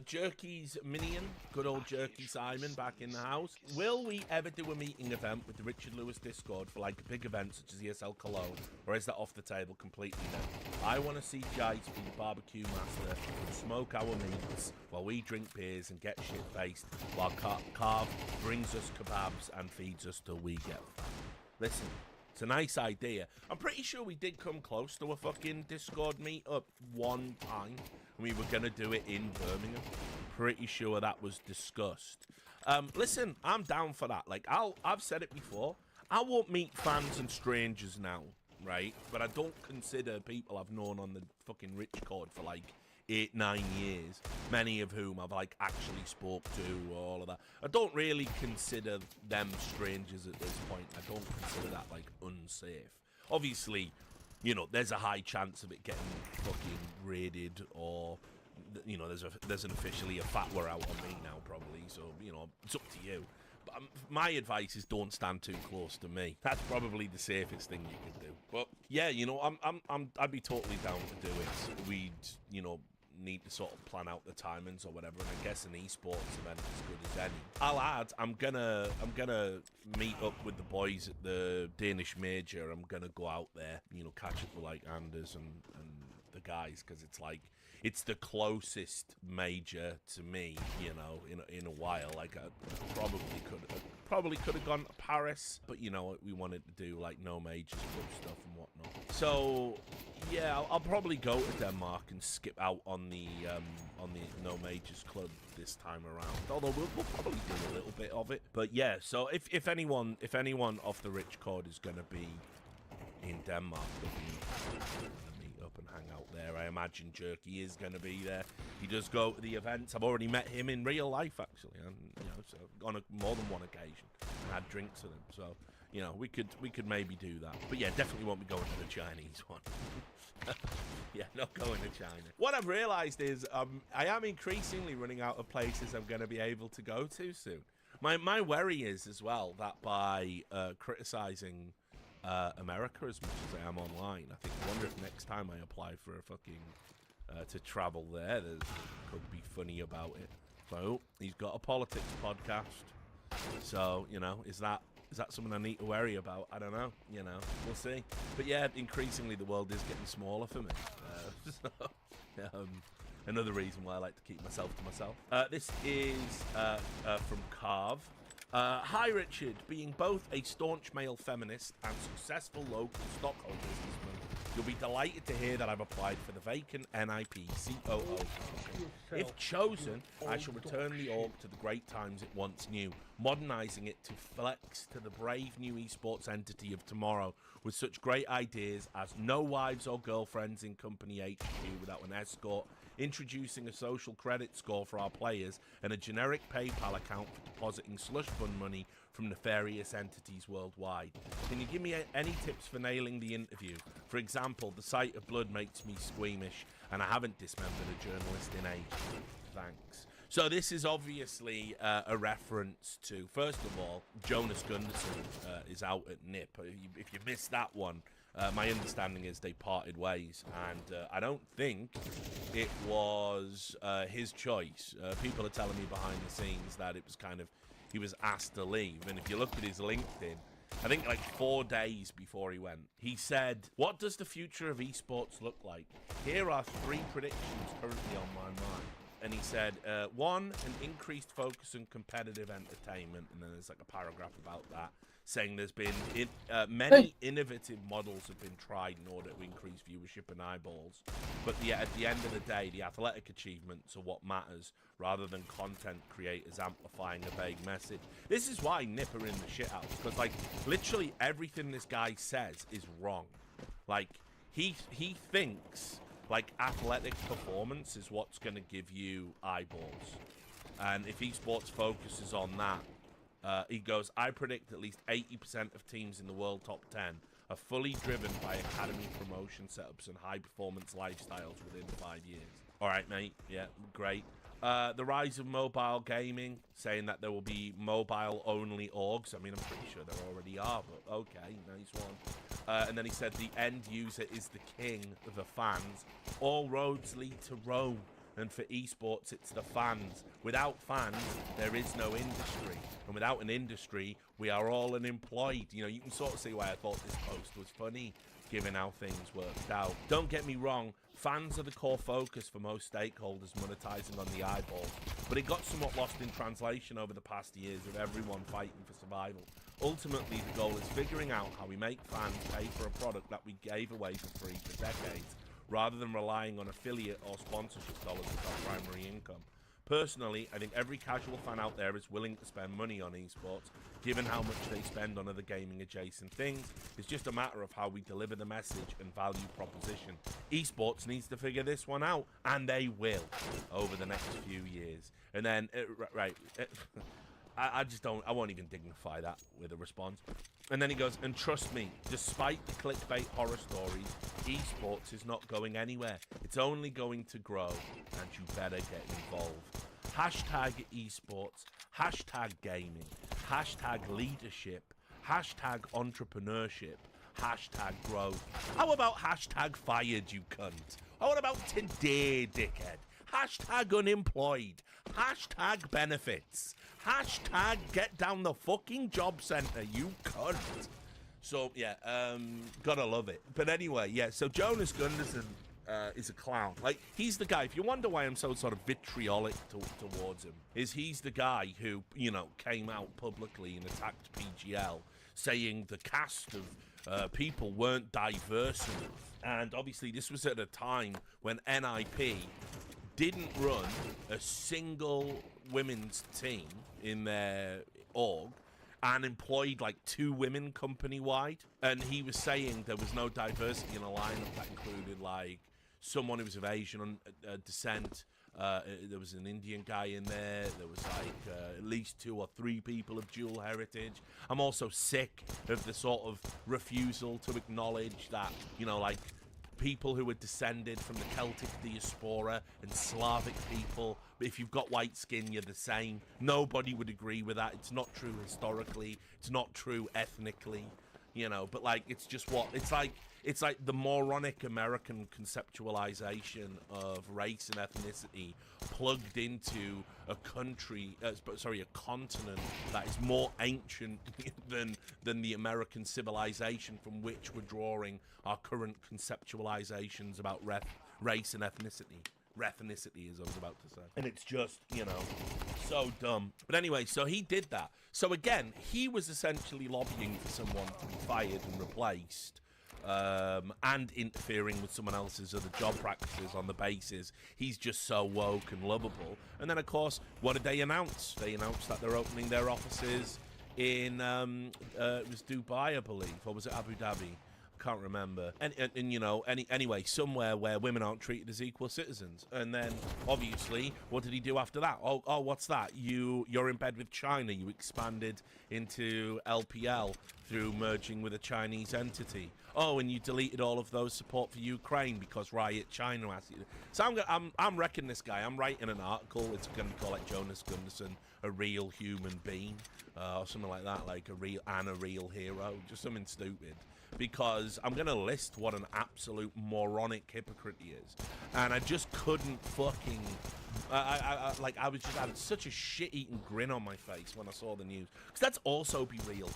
Jerky's Minion, good old Jerky Simon back in the house. Will we ever do a meeting event with the Richard Lewis Discord for like a big event such as ESL Cologne, or is that off the table completely now? I want to see Jice be the barbecue master and smoke our meats while we drink beers and get shit-faced while Carve brings us kebabs and feeds us till we get fat. Listen, it's a nice idea. I'm pretty sure we did come close to a fucking Discord meetup one time. We were going to do it in Birmingham. Pretty sure that was discussed. Listen, I'm down for that. Like, I've said it before. I won't meet fans and strangers now, right? But I don't consider people I've known on the fucking Rich Cord for, like, 8-9 years, many of whom I've like actually spoke to, all of that. I don't really consider them strangers at this point. I don't consider that like unsafe. Obviously, you know, there's a high chance of it getting fucking raided, or you know, there's an officially a fatwa out on me now probably. So you know, it's up to you. But my advice is don't stand too close to me. That's probably the safest thing you can do. But yeah, you know, I'd be totally down to do it. We'd, you know, need to sort of plan out the timings or whatever, and I guess an esports event is as good as any. I'll add, I'm gonna meet up with the boys at the Danish Major. I'm gonna go out there, you know, catch up with like Anders and the guys, because it's like, it's the closest major to me, you know, in a while. Like, I probably could have gone to Paris, but you know, we wanted to do like no majors club stuff and whatnot. So yeah, I'll probably go to Denmark and skip out on the no majors club this time around. Although we'll probably do a little bit of it. But yeah, so if anyone off the Rich Cord is gonna be in Denmark, meet up and hang out there. I imagine Jerky is going to be there. He does go to the events. I've already met him in real life, actually, and you know, so on more than one occasion, and had drinks with him. So you know, we could maybe do that. But yeah, definitely won't be going to the Chinese one. Yeah, not going to China. What I've realised is I am increasingly running out of places I'm going to be able to go to soon. My worry is as well that by criticising America as much as I am online. I wonder if next time I apply for a fucking to travel there, could be funny about it. So he's got a politics podcast. So is that something I need to worry about? I don't know. We'll see. But yeah, increasingly the world is getting smaller for me. Another reason why I like to keep myself to myself. This is from Carve. Hi Richard, being both a staunch male feminist and successful local Stockholm businessman, you'll be delighted to hear that I've applied for the vacant NIP COO position. If chosen, I shall return the org to the great times it once knew, modernising it to flex to the brave new esports entity of tomorrow, with such great ideas as no wives or girlfriends in company HQ without an escort, introducing a social credit score for our players, and a generic PayPal account for depositing slush fund money from nefarious entities worldwide. Can you give me any tips for nailing the interview? For example, the sight of blood makes me squeamish, and I haven't dismembered a journalist in ages. Thanks. So this is obviously a reference to, first of all, Jonas Gunnarsson is out at NIP. If you missed that one, my understanding is they parted ways, and I don't think it was his choice. People are telling me behind the scenes that it was he was asked to leave, and if you look at his LinkedIn, I think like 4 days before he went, he said, "What does the future of esports look like? Here are 3 predictions currently on my mind." And he said, 1, an increased focus on competitive entertainment, and then there's like a paragraph about that, saying there's been many innovative models have been tried in order to increase viewership and eyeballs, but at the end of the day, the athletic achievements are what matters, rather than content creators amplifying a vague message. This is why NIP are in the shit out, because like literally everything this guy says is wrong. Like he thinks like athletic performance is what's going to give you eyeballs, and if esports focuses on that, he goes, I predict at least 80% of teams in the world top 10 are fully driven by academy promotion setups and high performance lifestyles within 5 years. All right, mate. Yeah, great. The rise of mobile gaming, saying that there will be mobile only orgs. I mean, I'm pretty sure there already are, but okay, nice one. And then he said the end user is the king of the fans. All roads lead to Rome. And for esports, it's the fans. Without fans, there is no industry. And without an industry, we are all unemployed. You can sort of see why I thought this post was funny, given how things worked out. Don't get me wrong, fans are the core focus for most stakeholders monetizing on the eyeball. But it got somewhat lost in translation over the past years of everyone fighting for survival. Ultimately, the goal is figuring out how we make fans pay for a product that we gave away for free for decades, rather than relying on affiliate or sponsorship dollars as our primary income. Personally, I think every casual fan out there is willing to spend money on esports, given how much they spend on other gaming adjacent things. It's just a matter of how we deliver the message and value proposition. Esports needs to figure this one out, and they will, over the next few years. And then, I won't even dignify that with a response. And then he goes, and trust me, despite the clickbait horror stories, esports is not going anywhere. It's only going to grow, and you better get involved. Hashtag esports, hashtag gaming, hashtag leadership, hashtag entrepreneurship, hashtag growth. How about hashtag fired, you cunt? How about today, dickhead? Hashtag unemployed. Hashtag benefits. Hashtag get down the fucking job center, you cunt. So, yeah, gotta love it. But anyway, yeah, so Jonas Gunnarsson is a clown. Like, he's the guy, if you wonder why I'm so sort of vitriolic towards him, is he's the guy who, came out publicly and attacked PGL, saying the cast of people weren't diverse enough. And obviously this was at a time when NIP didn't run a single women's team in their org and employed like 2 women company-wide. And he was saying there was no diversity in a lineup that included like someone who was of Asian descent. There was an Indian guy in there. There was like at least 2 or 3 people of dual heritage. I'm also sick of the sort of refusal to acknowledge that, like people who are descended from the Celtic diaspora and Slavic people, if you've got white skin, you're the same. Nobody would agree with that. It's not true historically. It's not true ethnically. you know. But like, it's just what it's like. It's like the moronic American conceptualization of race and ethnicity plugged into a country, sorry, a continent that is more ancient than the American civilization from which we're drawing our current conceptualizations about race and ethnicity. Ethnicity, as I was about to say. And it's just, you know, so dumb. But anyway, so he did that. So again, he was essentially lobbying for someone to be fired and replaced. And interfering with someone else's other job practices on the basis he's just so woke and lovable. And then, of course, what did they announce? They announced that they're opening their offices in, it was Dubai, I believe, or was it Abu Dhabi? Can't remember. And you know, anyway, somewhere where women aren't treated as equal citizens. And then, obviously, what did he do after that? Oh, what's that? You're in bed with China. You expanded into LPL through merging with a Chinese entity. Oh, and you deleted all of those support for Ukraine because Riot China asked you. So I'm wrecking this guy. I'm writing an article. It's going to call like Jonas Gunnarsson, a real human being, or something like that, like a real hero, just something stupid. Because I'm going to list what an absolute moronic hypocrite he is. And I just couldn't fucking... I was just having such a shit-eating grin on my face when I saw the news. Because let's also be real.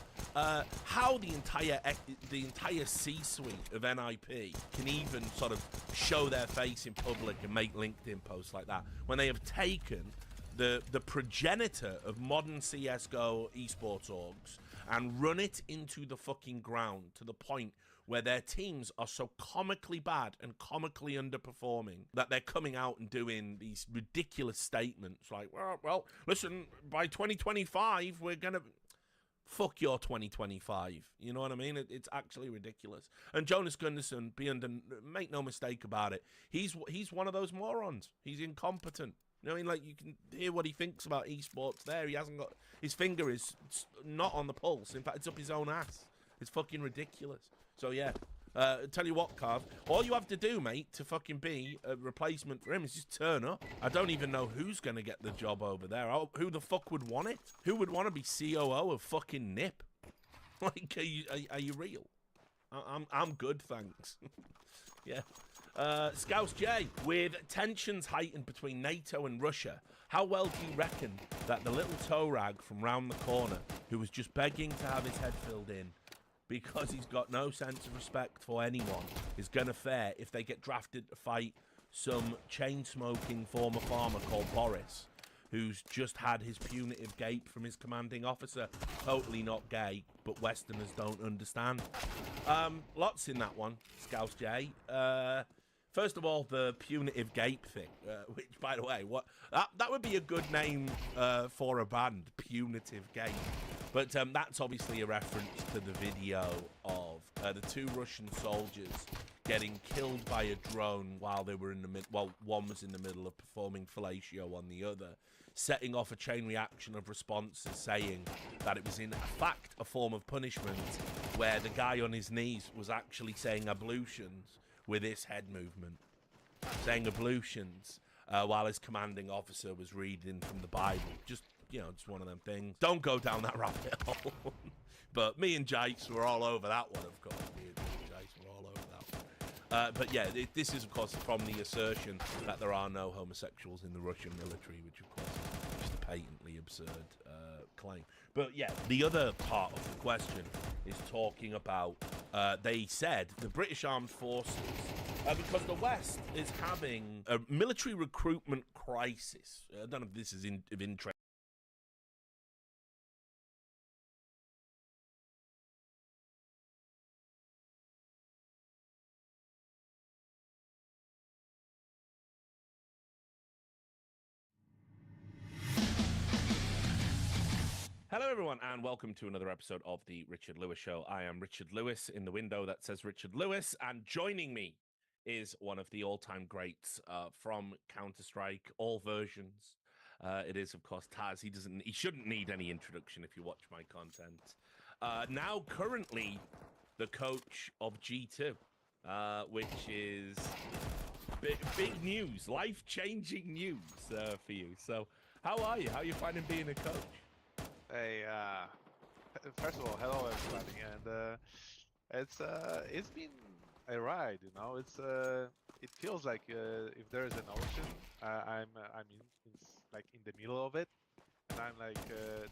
How the entire C-suite of NIP can even sort of show their face in public and make LinkedIn posts like that when they have taken the progenitor of modern CSGO esports orgs and run it into the fucking ground to the point where their teams are so comically bad and comically underperforming that they're coming out and doing these ridiculous statements like, well, listen, by 2025, we're going to... Fuck your 2025. You know what I mean? It's actually ridiculous. And Jonas Gunnarsson, make no mistake about it, he's one of those morons. He's incompetent. You know what I mean? Like, you can hear what he thinks about esports there. He hasn't got... His finger is not on the pulse. In fact, it's up his own ass. It's fucking ridiculous. So, yeah. Tell you what, Carv, all you have to do, mate, to fucking be a replacement for him is just turn up. I don't even know who's going to get the job over there. Who the fuck would want it? Who would want to be COO of fucking NIP? Like, are you real? I'm good, thanks. Yeah. Scouse J, with tensions heightened between NATO and Russia, how well do you reckon that the little toe rag from round the corner, who was just begging to have his head filled in because he's got no sense of respect for anyone, is going to fare if they get drafted to fight some chain-smoking former farmer called Boris, who's just had his punitive gape from his commanding officer? Totally not gay, but Westerners don't understand. Lots in that one, Scouse J. First of all, the punitive gape thing, which, by the way, that would be a good name for a band, Punitive Gape. But that's obviously a reference to the video of the two Russian soldiers getting killed by a drone while they were in the one was in the middle of performing fellatio on the other, setting off a chain reaction of responses saying that it was in fact a form of punishment where the guy on his knees was actually saying ablutions with his head movement, saying ablutions while his commanding officer was reading from the Bible. Just, you know, just one of them things. Don't go down that rabbit hole. But me and Jace were all over that one, of course. Me and Jace were all over that one. But yeah, this is, of course, from the assertion that there are no homosexuals in the Russian military, which, of course, is just a patently absurd claim. But yeah, the other part of the question is talking about, they said, the British Armed Forces, because the West is having a military recruitment crisis. I don't know if this is of interest. Hello, everyone, and welcome to another episode of the Richard Lewis Show. I am Richard Lewis in the window that says Richard Lewis, and joining me is one of the all-time greats from Counter-Strike, all versions. It is, of course, Taz. He shouldn't need any introduction if you watch my content. Now, currently, the coach of G2, which is big news, life-changing news for you. So, how are you? How are you finding being a coach? Hey, First of all, hello everybody, and it's been a ride, you know. It feels like if there is an ocean, I'm like in the middle of it, and I'm like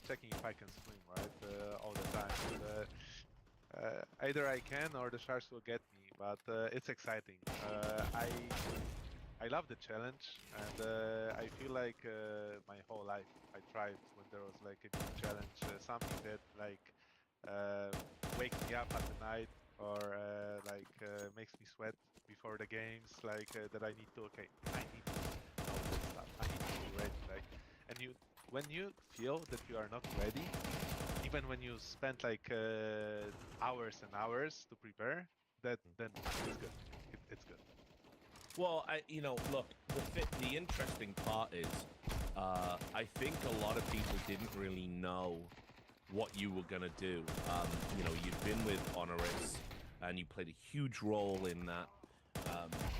checking if I can swim, right, all the time. And either I can or the sharks will get me, but it's exciting. I love the challenge, and I feel like my whole life I thrived when there was like a new challenge, something that like uh, wakes me up at the night or makes me sweat before the games, like that I need to, okay, I need to know this stuff. I need to be ready, like, and when you feel that you are not ready, even when you spend like hours and hours to prepare, then it's good. It's good. Well, look, the interesting part is, I think a lot of people didn't really know what you were gonna do. You've been with Honoris, and you played a huge role in that.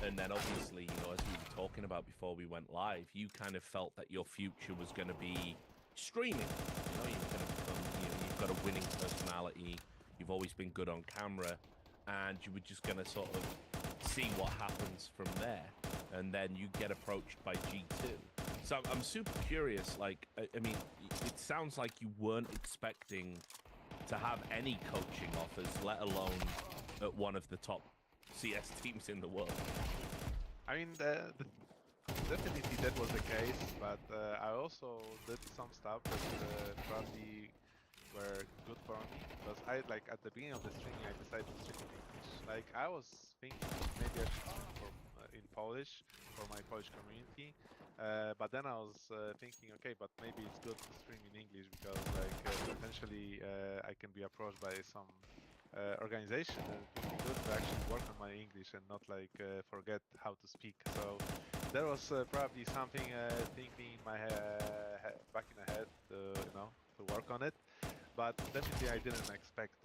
And then obviously, as we were talking about before we went live, you kind of felt that your future was going to be streaming. You're going to become, you've got a winning personality. You've always been good on camera, and you were just going to sort of see what happens from there. And then you get approached by G2. So I'm super curious. Like, I mean, it sounds like you weren't expecting to have any coaching offers, let alone at one of the top CS teams in the world. I mean, definitely that was the case, but I also did some stuff that probably were good for me because I like at the beginning of the streaming I decided to stream in English. Like I was thinking maybe I should stream for in Polish for my Polish community, but then I was thinking, okay, but maybe it's good to stream in English because like potentially I can be approached by some organization and it would be good to actually work on my English and not like forget how to speak. So there was probably something thinking in my back in the head, to work on it. But definitely, I didn't expect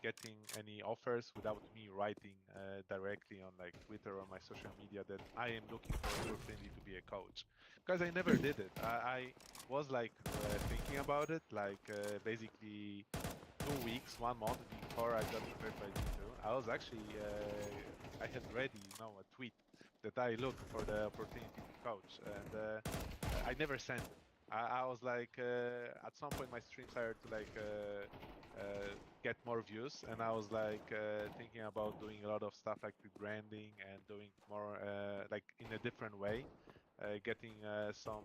getting any offers without me writing directly on like Twitter or my social media that I am looking for an opportunity to be a coach, because I never did it. I was like thinking about it, like basically 2 weeks, 1 month before I got prepared by G2. I was actually I had ready, a tweet that I look for the opportunity to coach, and I never sent it. I was like, at some point my streams started to like get more views, and I was like thinking about doing a lot of stuff like rebranding and doing more like in a different way, getting some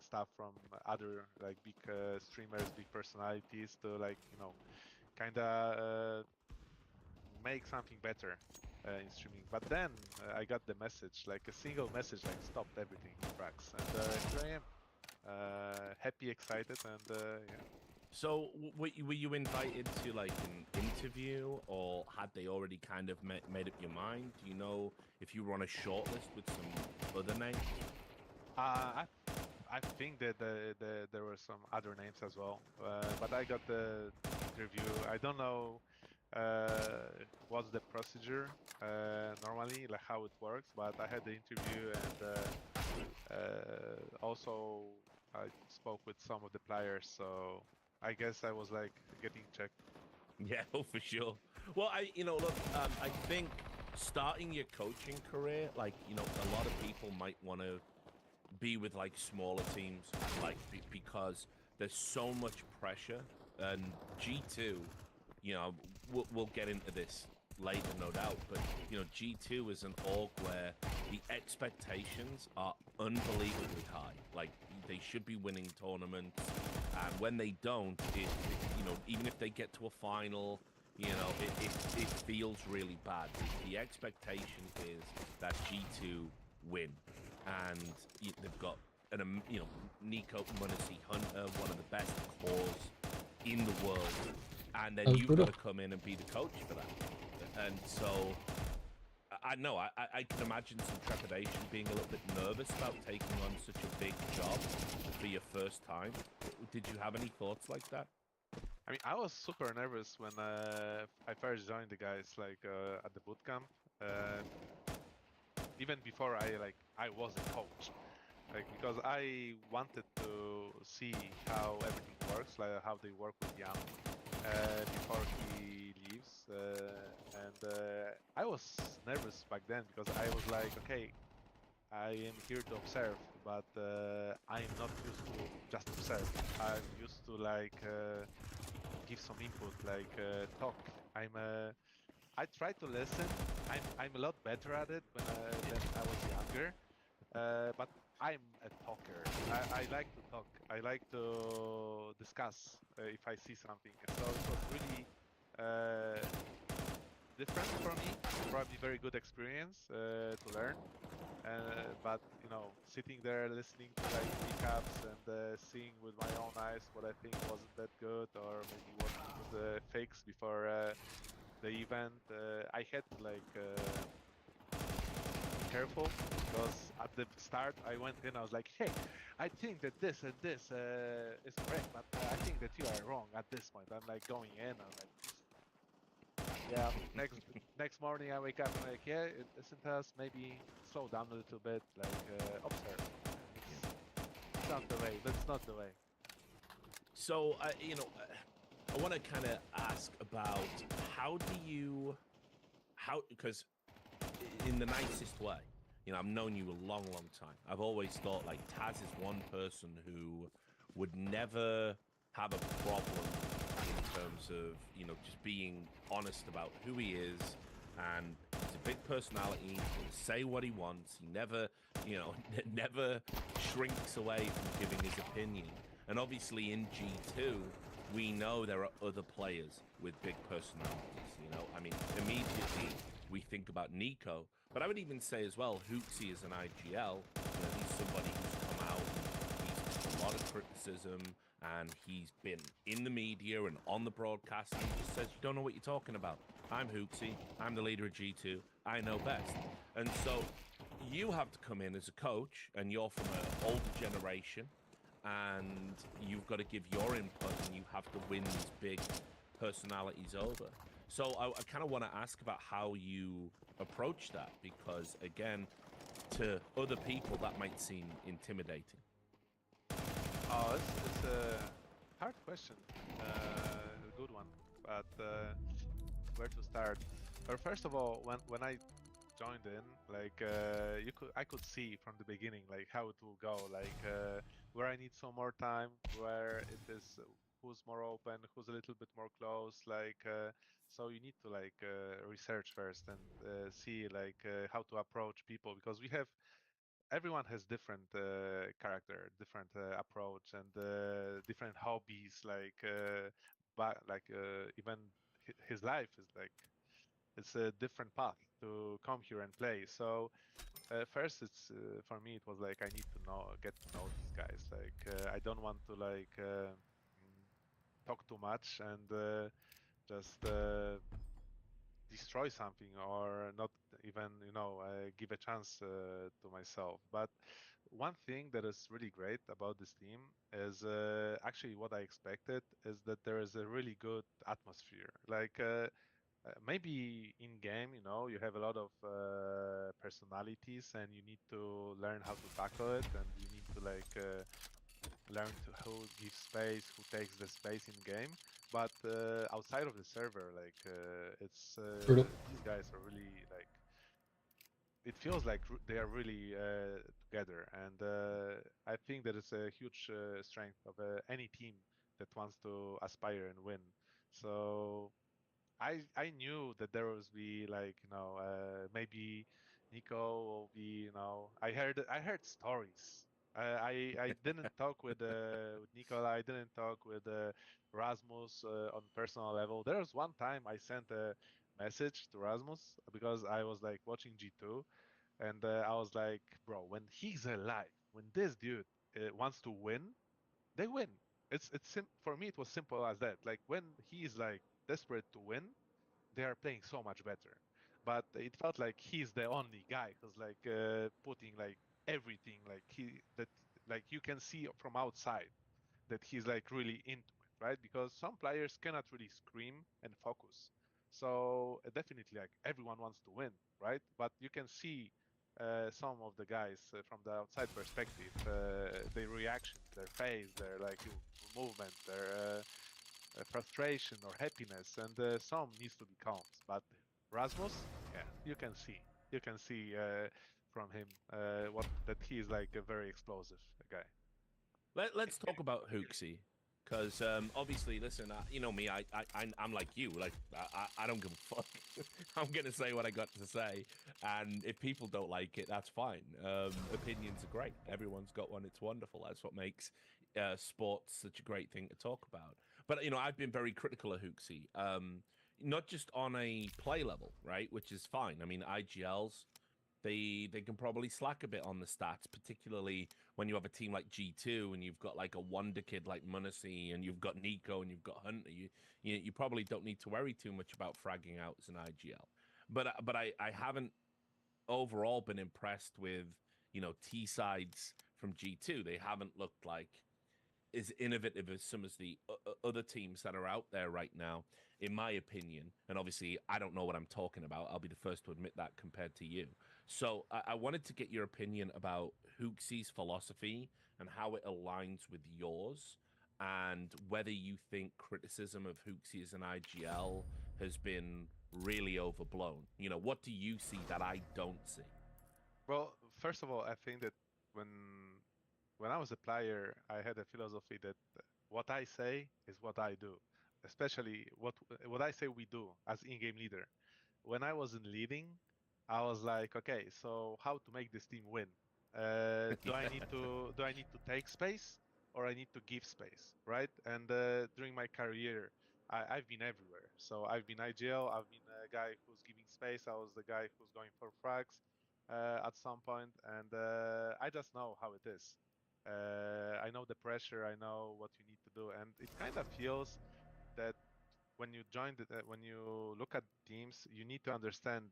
stuff from other like big streamers, big personalities to like kind of make something better in streaming. But then I got the message, like a single message, like stopped everything in tracks, and here I am, happy, excited, and yeah. So, were you invited to like an interview, or had they already kind of made up your mind? Do you know if you were on a shortlist with some other names? I I think that there were some other names as well, but I got the interview. I don't know what's the procedure normally, like how it works, but I had the interview, and also I spoke with some of the players, so I guess I was like getting checked. Yeah, oh, for sure. Well, look, I think starting your coaching career, like, a lot of people might want to be with like smaller teams, like because there's so much pressure. And G2, we'll get into this later, no doubt. But G2 is an org where the expectations are unbelievably high. Like they should be winning tournaments, and when they don't, even if they get to a final. It feels really bad. The expectation is that G2 win, and they've got Nico Munisi Hunter, one of the best cores in the world, and then you've got to Arturo. come in and be the coach for that. And so I know I can imagine some trepidation, being a little bit nervous about taking on such a big job for your first time. Did you have any thoughts like that? I mean, I was super nervous when I first joined the guys, like at the boot camp. Uh, Even before I was a coach, like because I wanted see how everything works, like how they work with Yam before he leaves. And I was nervous back then because I was like, okay, I am here to observe, but I am not used to just observe. I'm used to like give some input, like talk. I try to listen. I'm a lot better at it than I was younger. But I'm a talker. I like to talk. I like to discuss if I see something. So it was really uh, different for me. Probably very good experience to learn. But you know, sitting there listening to like recaps and seeing with my own eyes what I think wasn't that good, or maybe what we could fix before the event, I had to like be careful because at the start I went in, I was like, hey, I think that this and this is correct, but I think that you are wrong at this point. I'm like going in, I'm like, yeah. Next morning I wake up and like, yeah, it isn't us. Maybe slow down a little bit, like observe. It's not the way. That's not the way. So, I want to kind of ask about how do you, how, because in the nicest way, I've known you a long, long time. I've always thought like Taz is one person who would never have a problem in terms of, just being honest about who he is. And he's a big personality. He's going to say what he wants. He never, never shrinks away from giving his opinion. And obviously in G2, we know there are other players with big personalities. I mean, immediately we think about Nico, but I would even say as well, Hootsy is an IGL. He's somebody who's come out, he's took a lot of criticism, and he's been in the media and on the broadcast, and he just says, you don't know what you're talking about. I'm Hootsy. I'm the leader of G2. I know best. And so you have to come in as a coach, and you're from an older generation, and you've got to give your input, and you have to win these big personalities over. So I kind of want to ask about how you approach that, because again, to other people that might seem intimidating. Oh, it's a hard question. A good one, but where to start? Or first of all, when I joined in, like I could see from the beginning like how it will go, like where I need some more time, where it is who's more open, who's a little bit more close, like so you need to like research first and see like how to approach people, because we have everyone has different character, different approach, and different hobbies, like but like even his life is like it's a different path to come here and play. So first, it's for me, it was like I need to get to know these guys. Like I don't want to like talk too much and just destroy something, or not even give a chance to myself. But one thing that is really great about this team is actually what I expected, is that there is a really good atmosphere. Like maybe in game, you have a lot of personalities, and you need to learn how to tackle it, and you need to like learn to who gives space, who takes the space in game. But outside of the server, like it's Brutal. these guys are really like, it feels like they are really together, and I think that is a huge strength of any team that wants to aspire and win. So I knew that there was be like maybe Nico will be I heard stories. I didn't talk with Nico. I didn't talk with Rasmus on personal level. There was one time I sent a message to Rasmus because I was like watching G2, and I was like, bro, when he's alive, when this dude wants to win, they win. For me it was simple as that. Like when he's like desperate to win, they are playing so much better. But it felt like he's the only guy who's like putting like everything, like he that like you can see from outside that he's like really into it, right? Because some players cannot really scream and focus. So definitely like everyone wants to win, right? But you can see some of the guys from the outside perspective, their reactions, their face, their like movement, their frustration or happiness, and some needs to be calmed. But Rasmus, yeah, you can see from him what that he is like a very explosive guy. Let's talk about Hooksy, because obviously, listen, you know me, I'm like you, like I don't give a fuck. I'm gonna say what I got to say, and if people don't like it, that's fine. Opinions are great. Everyone's got one. It's wonderful. That's what makes sports such a great thing to talk about. But you know, I've been very critical of Hooksy, not just on a play level, right, which is fine. I mean, IGLs. They can probably slack a bit on the stats, particularly when you have a team like G2 and you've got like a wonder kid like Munacy and you've got Nico and you've got Hunter. You probably don't need to worry too much about fragging out as an IGL. But I haven't overall been impressed with T sides from G2. They haven't looked like as innovative as some of the other teams that are out there right now, in my opinion. And obviously, I don't know what I'm talking about. I'll be the first to admit that compared to you. So I wanted to get your opinion about Hooksy's philosophy and how it aligns with yours, and whether you think criticism of Hooksy as an IGL has been really overblown. What do you see that I don't see? Well, first of all, I think that when when I was a player, I had a philosophy that what I say is what I do, especially what I say we do as in-game leader. When I wasn't leading, I was like, okay, so how to make this team win? Do I need to take space or I need to give space, right? And during my career, I've been everywhere. So I've been IGL, I've been a guy who's giving space, I was the guy who's going for frags at some point, and I just know how it is. I know the pressure, I know what you need to do, and it kind of feels that when you when you look at teams, you need to understand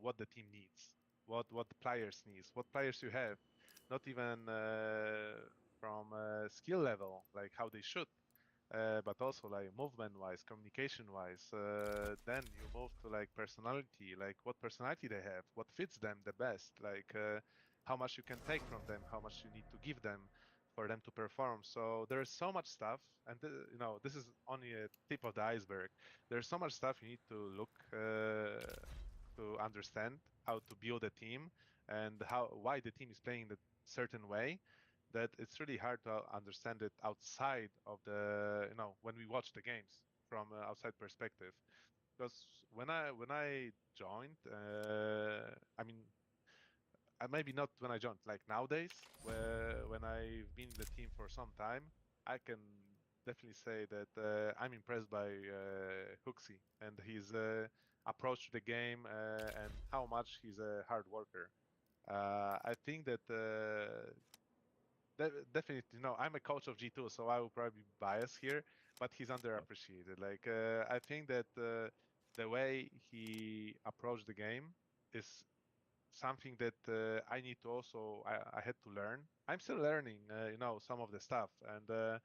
what the team needs, what the players needs, what players you have, not even from skill level, like how they should, but also like movement wise, communication wise. Then you move to like personality, like what personality they have, what fits them the best, like how much you can take from them, how much you need to give them for them to perform. So there's so much stuff, and this is only a tip of the iceberg. There's so much stuff you need to look to understand how to build a team and why the team is playing the certain way, that it's really hard to understand it outside of the when we watch the games from outside perspective. Because when I joined, I mean, maybe not when I joined, like nowadays, where when I've been in the team for some time, I can definitely say that I'm impressed by Hooksy and his approach to the game and how much he's a hard worker. I think that definitely, no, I'm a coach of G2, so I will probably be biased here, but he's underappreciated. Like, I think that the way he approached the game is something that I need to also, I had to learn. I'm still learning, some of the stuff, and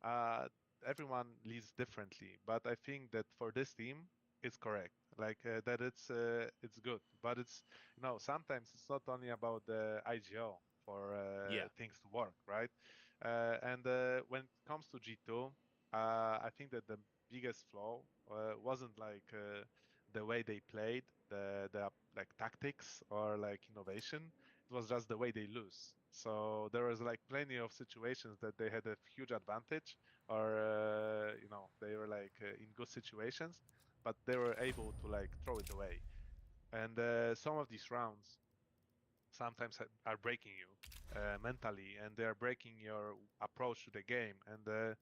uh, everyone leads differently. But I think that for this team, it's correct. Like that, it's good. But it's sometimes it's not only about the IGL for Yeah. things to work, right? And when it comes to G2, I think that the biggest flaw wasn't like the way they played, the like tactics or like innovation. It was just the way they lose. So there was like plenty of situations that they had a huge advantage, or they were like in good situations, but they were able to like throw it away. And some of these rounds sometimes are breaking you mentally, and they are breaking your approach to the game. And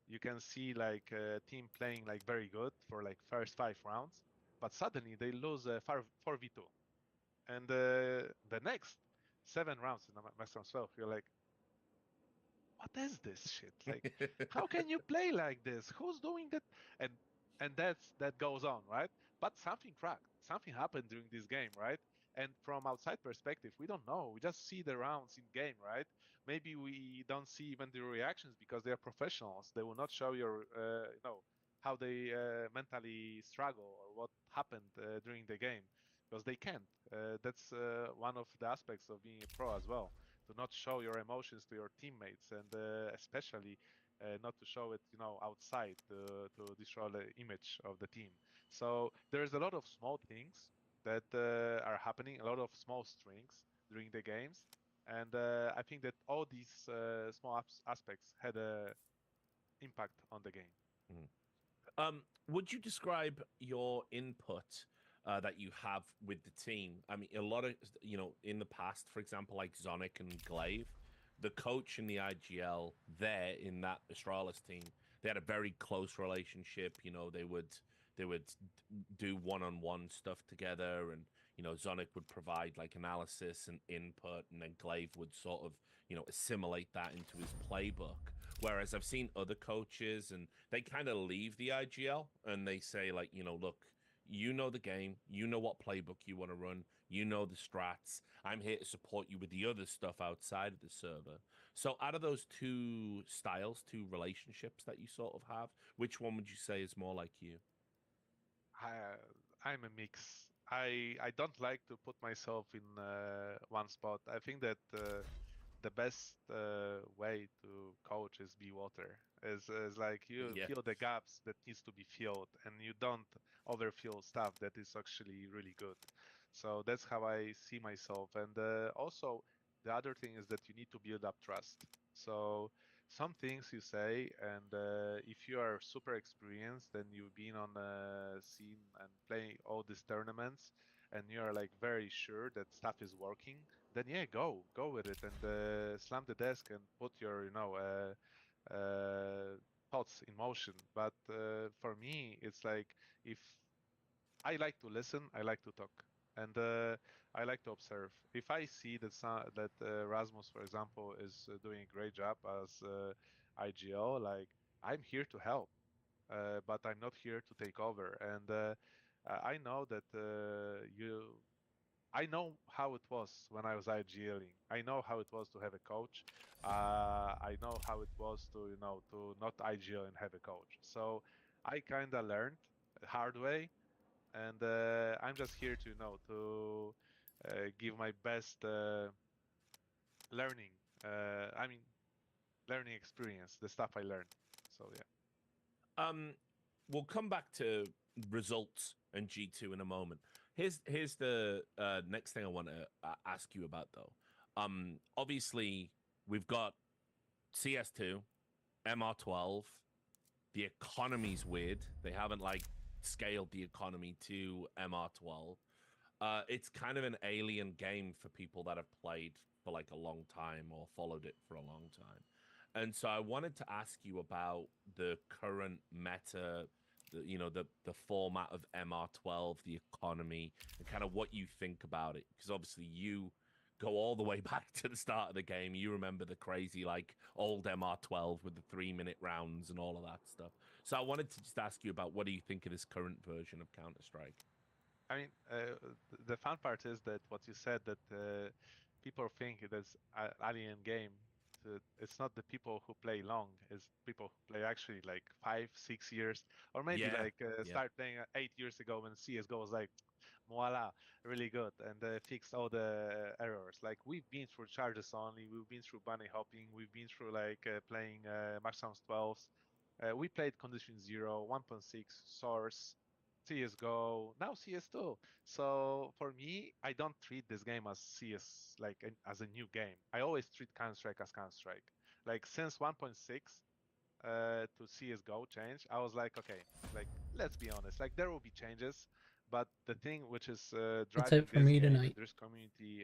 you can see like a team playing like very good for like first 5 rounds, but suddenly they lose 4v2, and the next 7 rounds in the max round 12, you're like, what is this shit? Like, how can you play like this? Who's doing that? And that goes on, right? But something cracked, something happened during this game, right? And from outside perspective, we don't know. We just see the rounds in game, right? Maybe we don't see even the reactions because they are professionals. They will not show your, how they mentally struggle or what happened during the game. because they can't. That's one of the aspects of being a pro as well, to not show your emotions to your teammates, and especially not to show it, outside to destroy the image of the team. So there's a lot of small things that are happening, a lot of small strings during the games, and I think that all these small aspects had a impact on the game. Would you describe your input that you have with the team? I mean, a lot of, in the past, for example, like Zonic and Glaive, the coach in the IGL there in that Astralis team, they had a very close relationship. They would do one-on-one stuff together, and Zonic would provide like analysis and input, and then Glaive would sort of assimilate that into his playbook. Whereas I've seen other coaches and they kind of leave the IGL and they say, like, look, you know the game, you know what playbook you want to run, you know the strats. I'm here to support you with the other stuff outside of the server. So, out of those two styles, two relationships that you sort of have, which one would you say is more like you? I, I'm a mix. I don't like to put myself in one spot. I think that the best way to coach is be water. Is like you Yeah. fill the gaps that needs to be filled, and you don't overfill stuff that is actually really good. So that's how I see myself. And also, the other thing is that you need to build up trust. So some things you say, and if you are super experienced and you've been on a scene and playing all these tournaments, and you are like very sure that stuff is working, then yeah, go with it, and slam the desk and put your thoughts in motion. But for me, it's like, if I like to listen, I like to talk, and I like to observe. If I see that Rasmus, for example, is doing a great job as IGL, like, I'm here to help, but I'm not here to take over. And I know that I know how it was when I was IGLing. I know how it was to have a coach. I know how it was to, to not IGL and have a coach. So I kind of learned the hard way, and I'm just here to, to give my best learning. I mean, learning experience, the stuff I learned. So yeah. Um, we'll come back to results and G2 in a moment. Here's the next thing I want to ask you about though. Obviously we've got CS2, MR12. The economy's weird. They haven't like scaled the economy to MR12. It's kind of an alien game for people that have played for like a long time or followed it for a long time. And so I wanted to ask you about the current meta, the format of MR12, the economy, and kind of what you think about it. Because obviously you go all the way back to the start of the game. You remember the crazy like old MR12 with the 3-minute rounds and all of that stuff. So I wanted to just ask you about what do you think of this current version of Counter-Strike? I mean, the fun part is that what you said, that people think it is an alien game. It's not the people who play long; it's people who play actually like 5, 6 years, or maybe Yeah, like yeah. start playing 8 years ago when CS:GO was like, voila, really good, and fixed all the errors. Like, we've been through charges only, we've been through bunny hopping, we've been through like playing maximum 12s. We played condition 0, 1.6, source. CS:GO, now CS2. So for me, I don't treat this game as CS, like as a new game. I always treat Counter-Strike as Counter-Strike. Like, since 1.6 to CS:GO change, I was like, okay, like, let's be honest, like, there will be changes, but the thing which is That's driving it for this me game and tonight. this community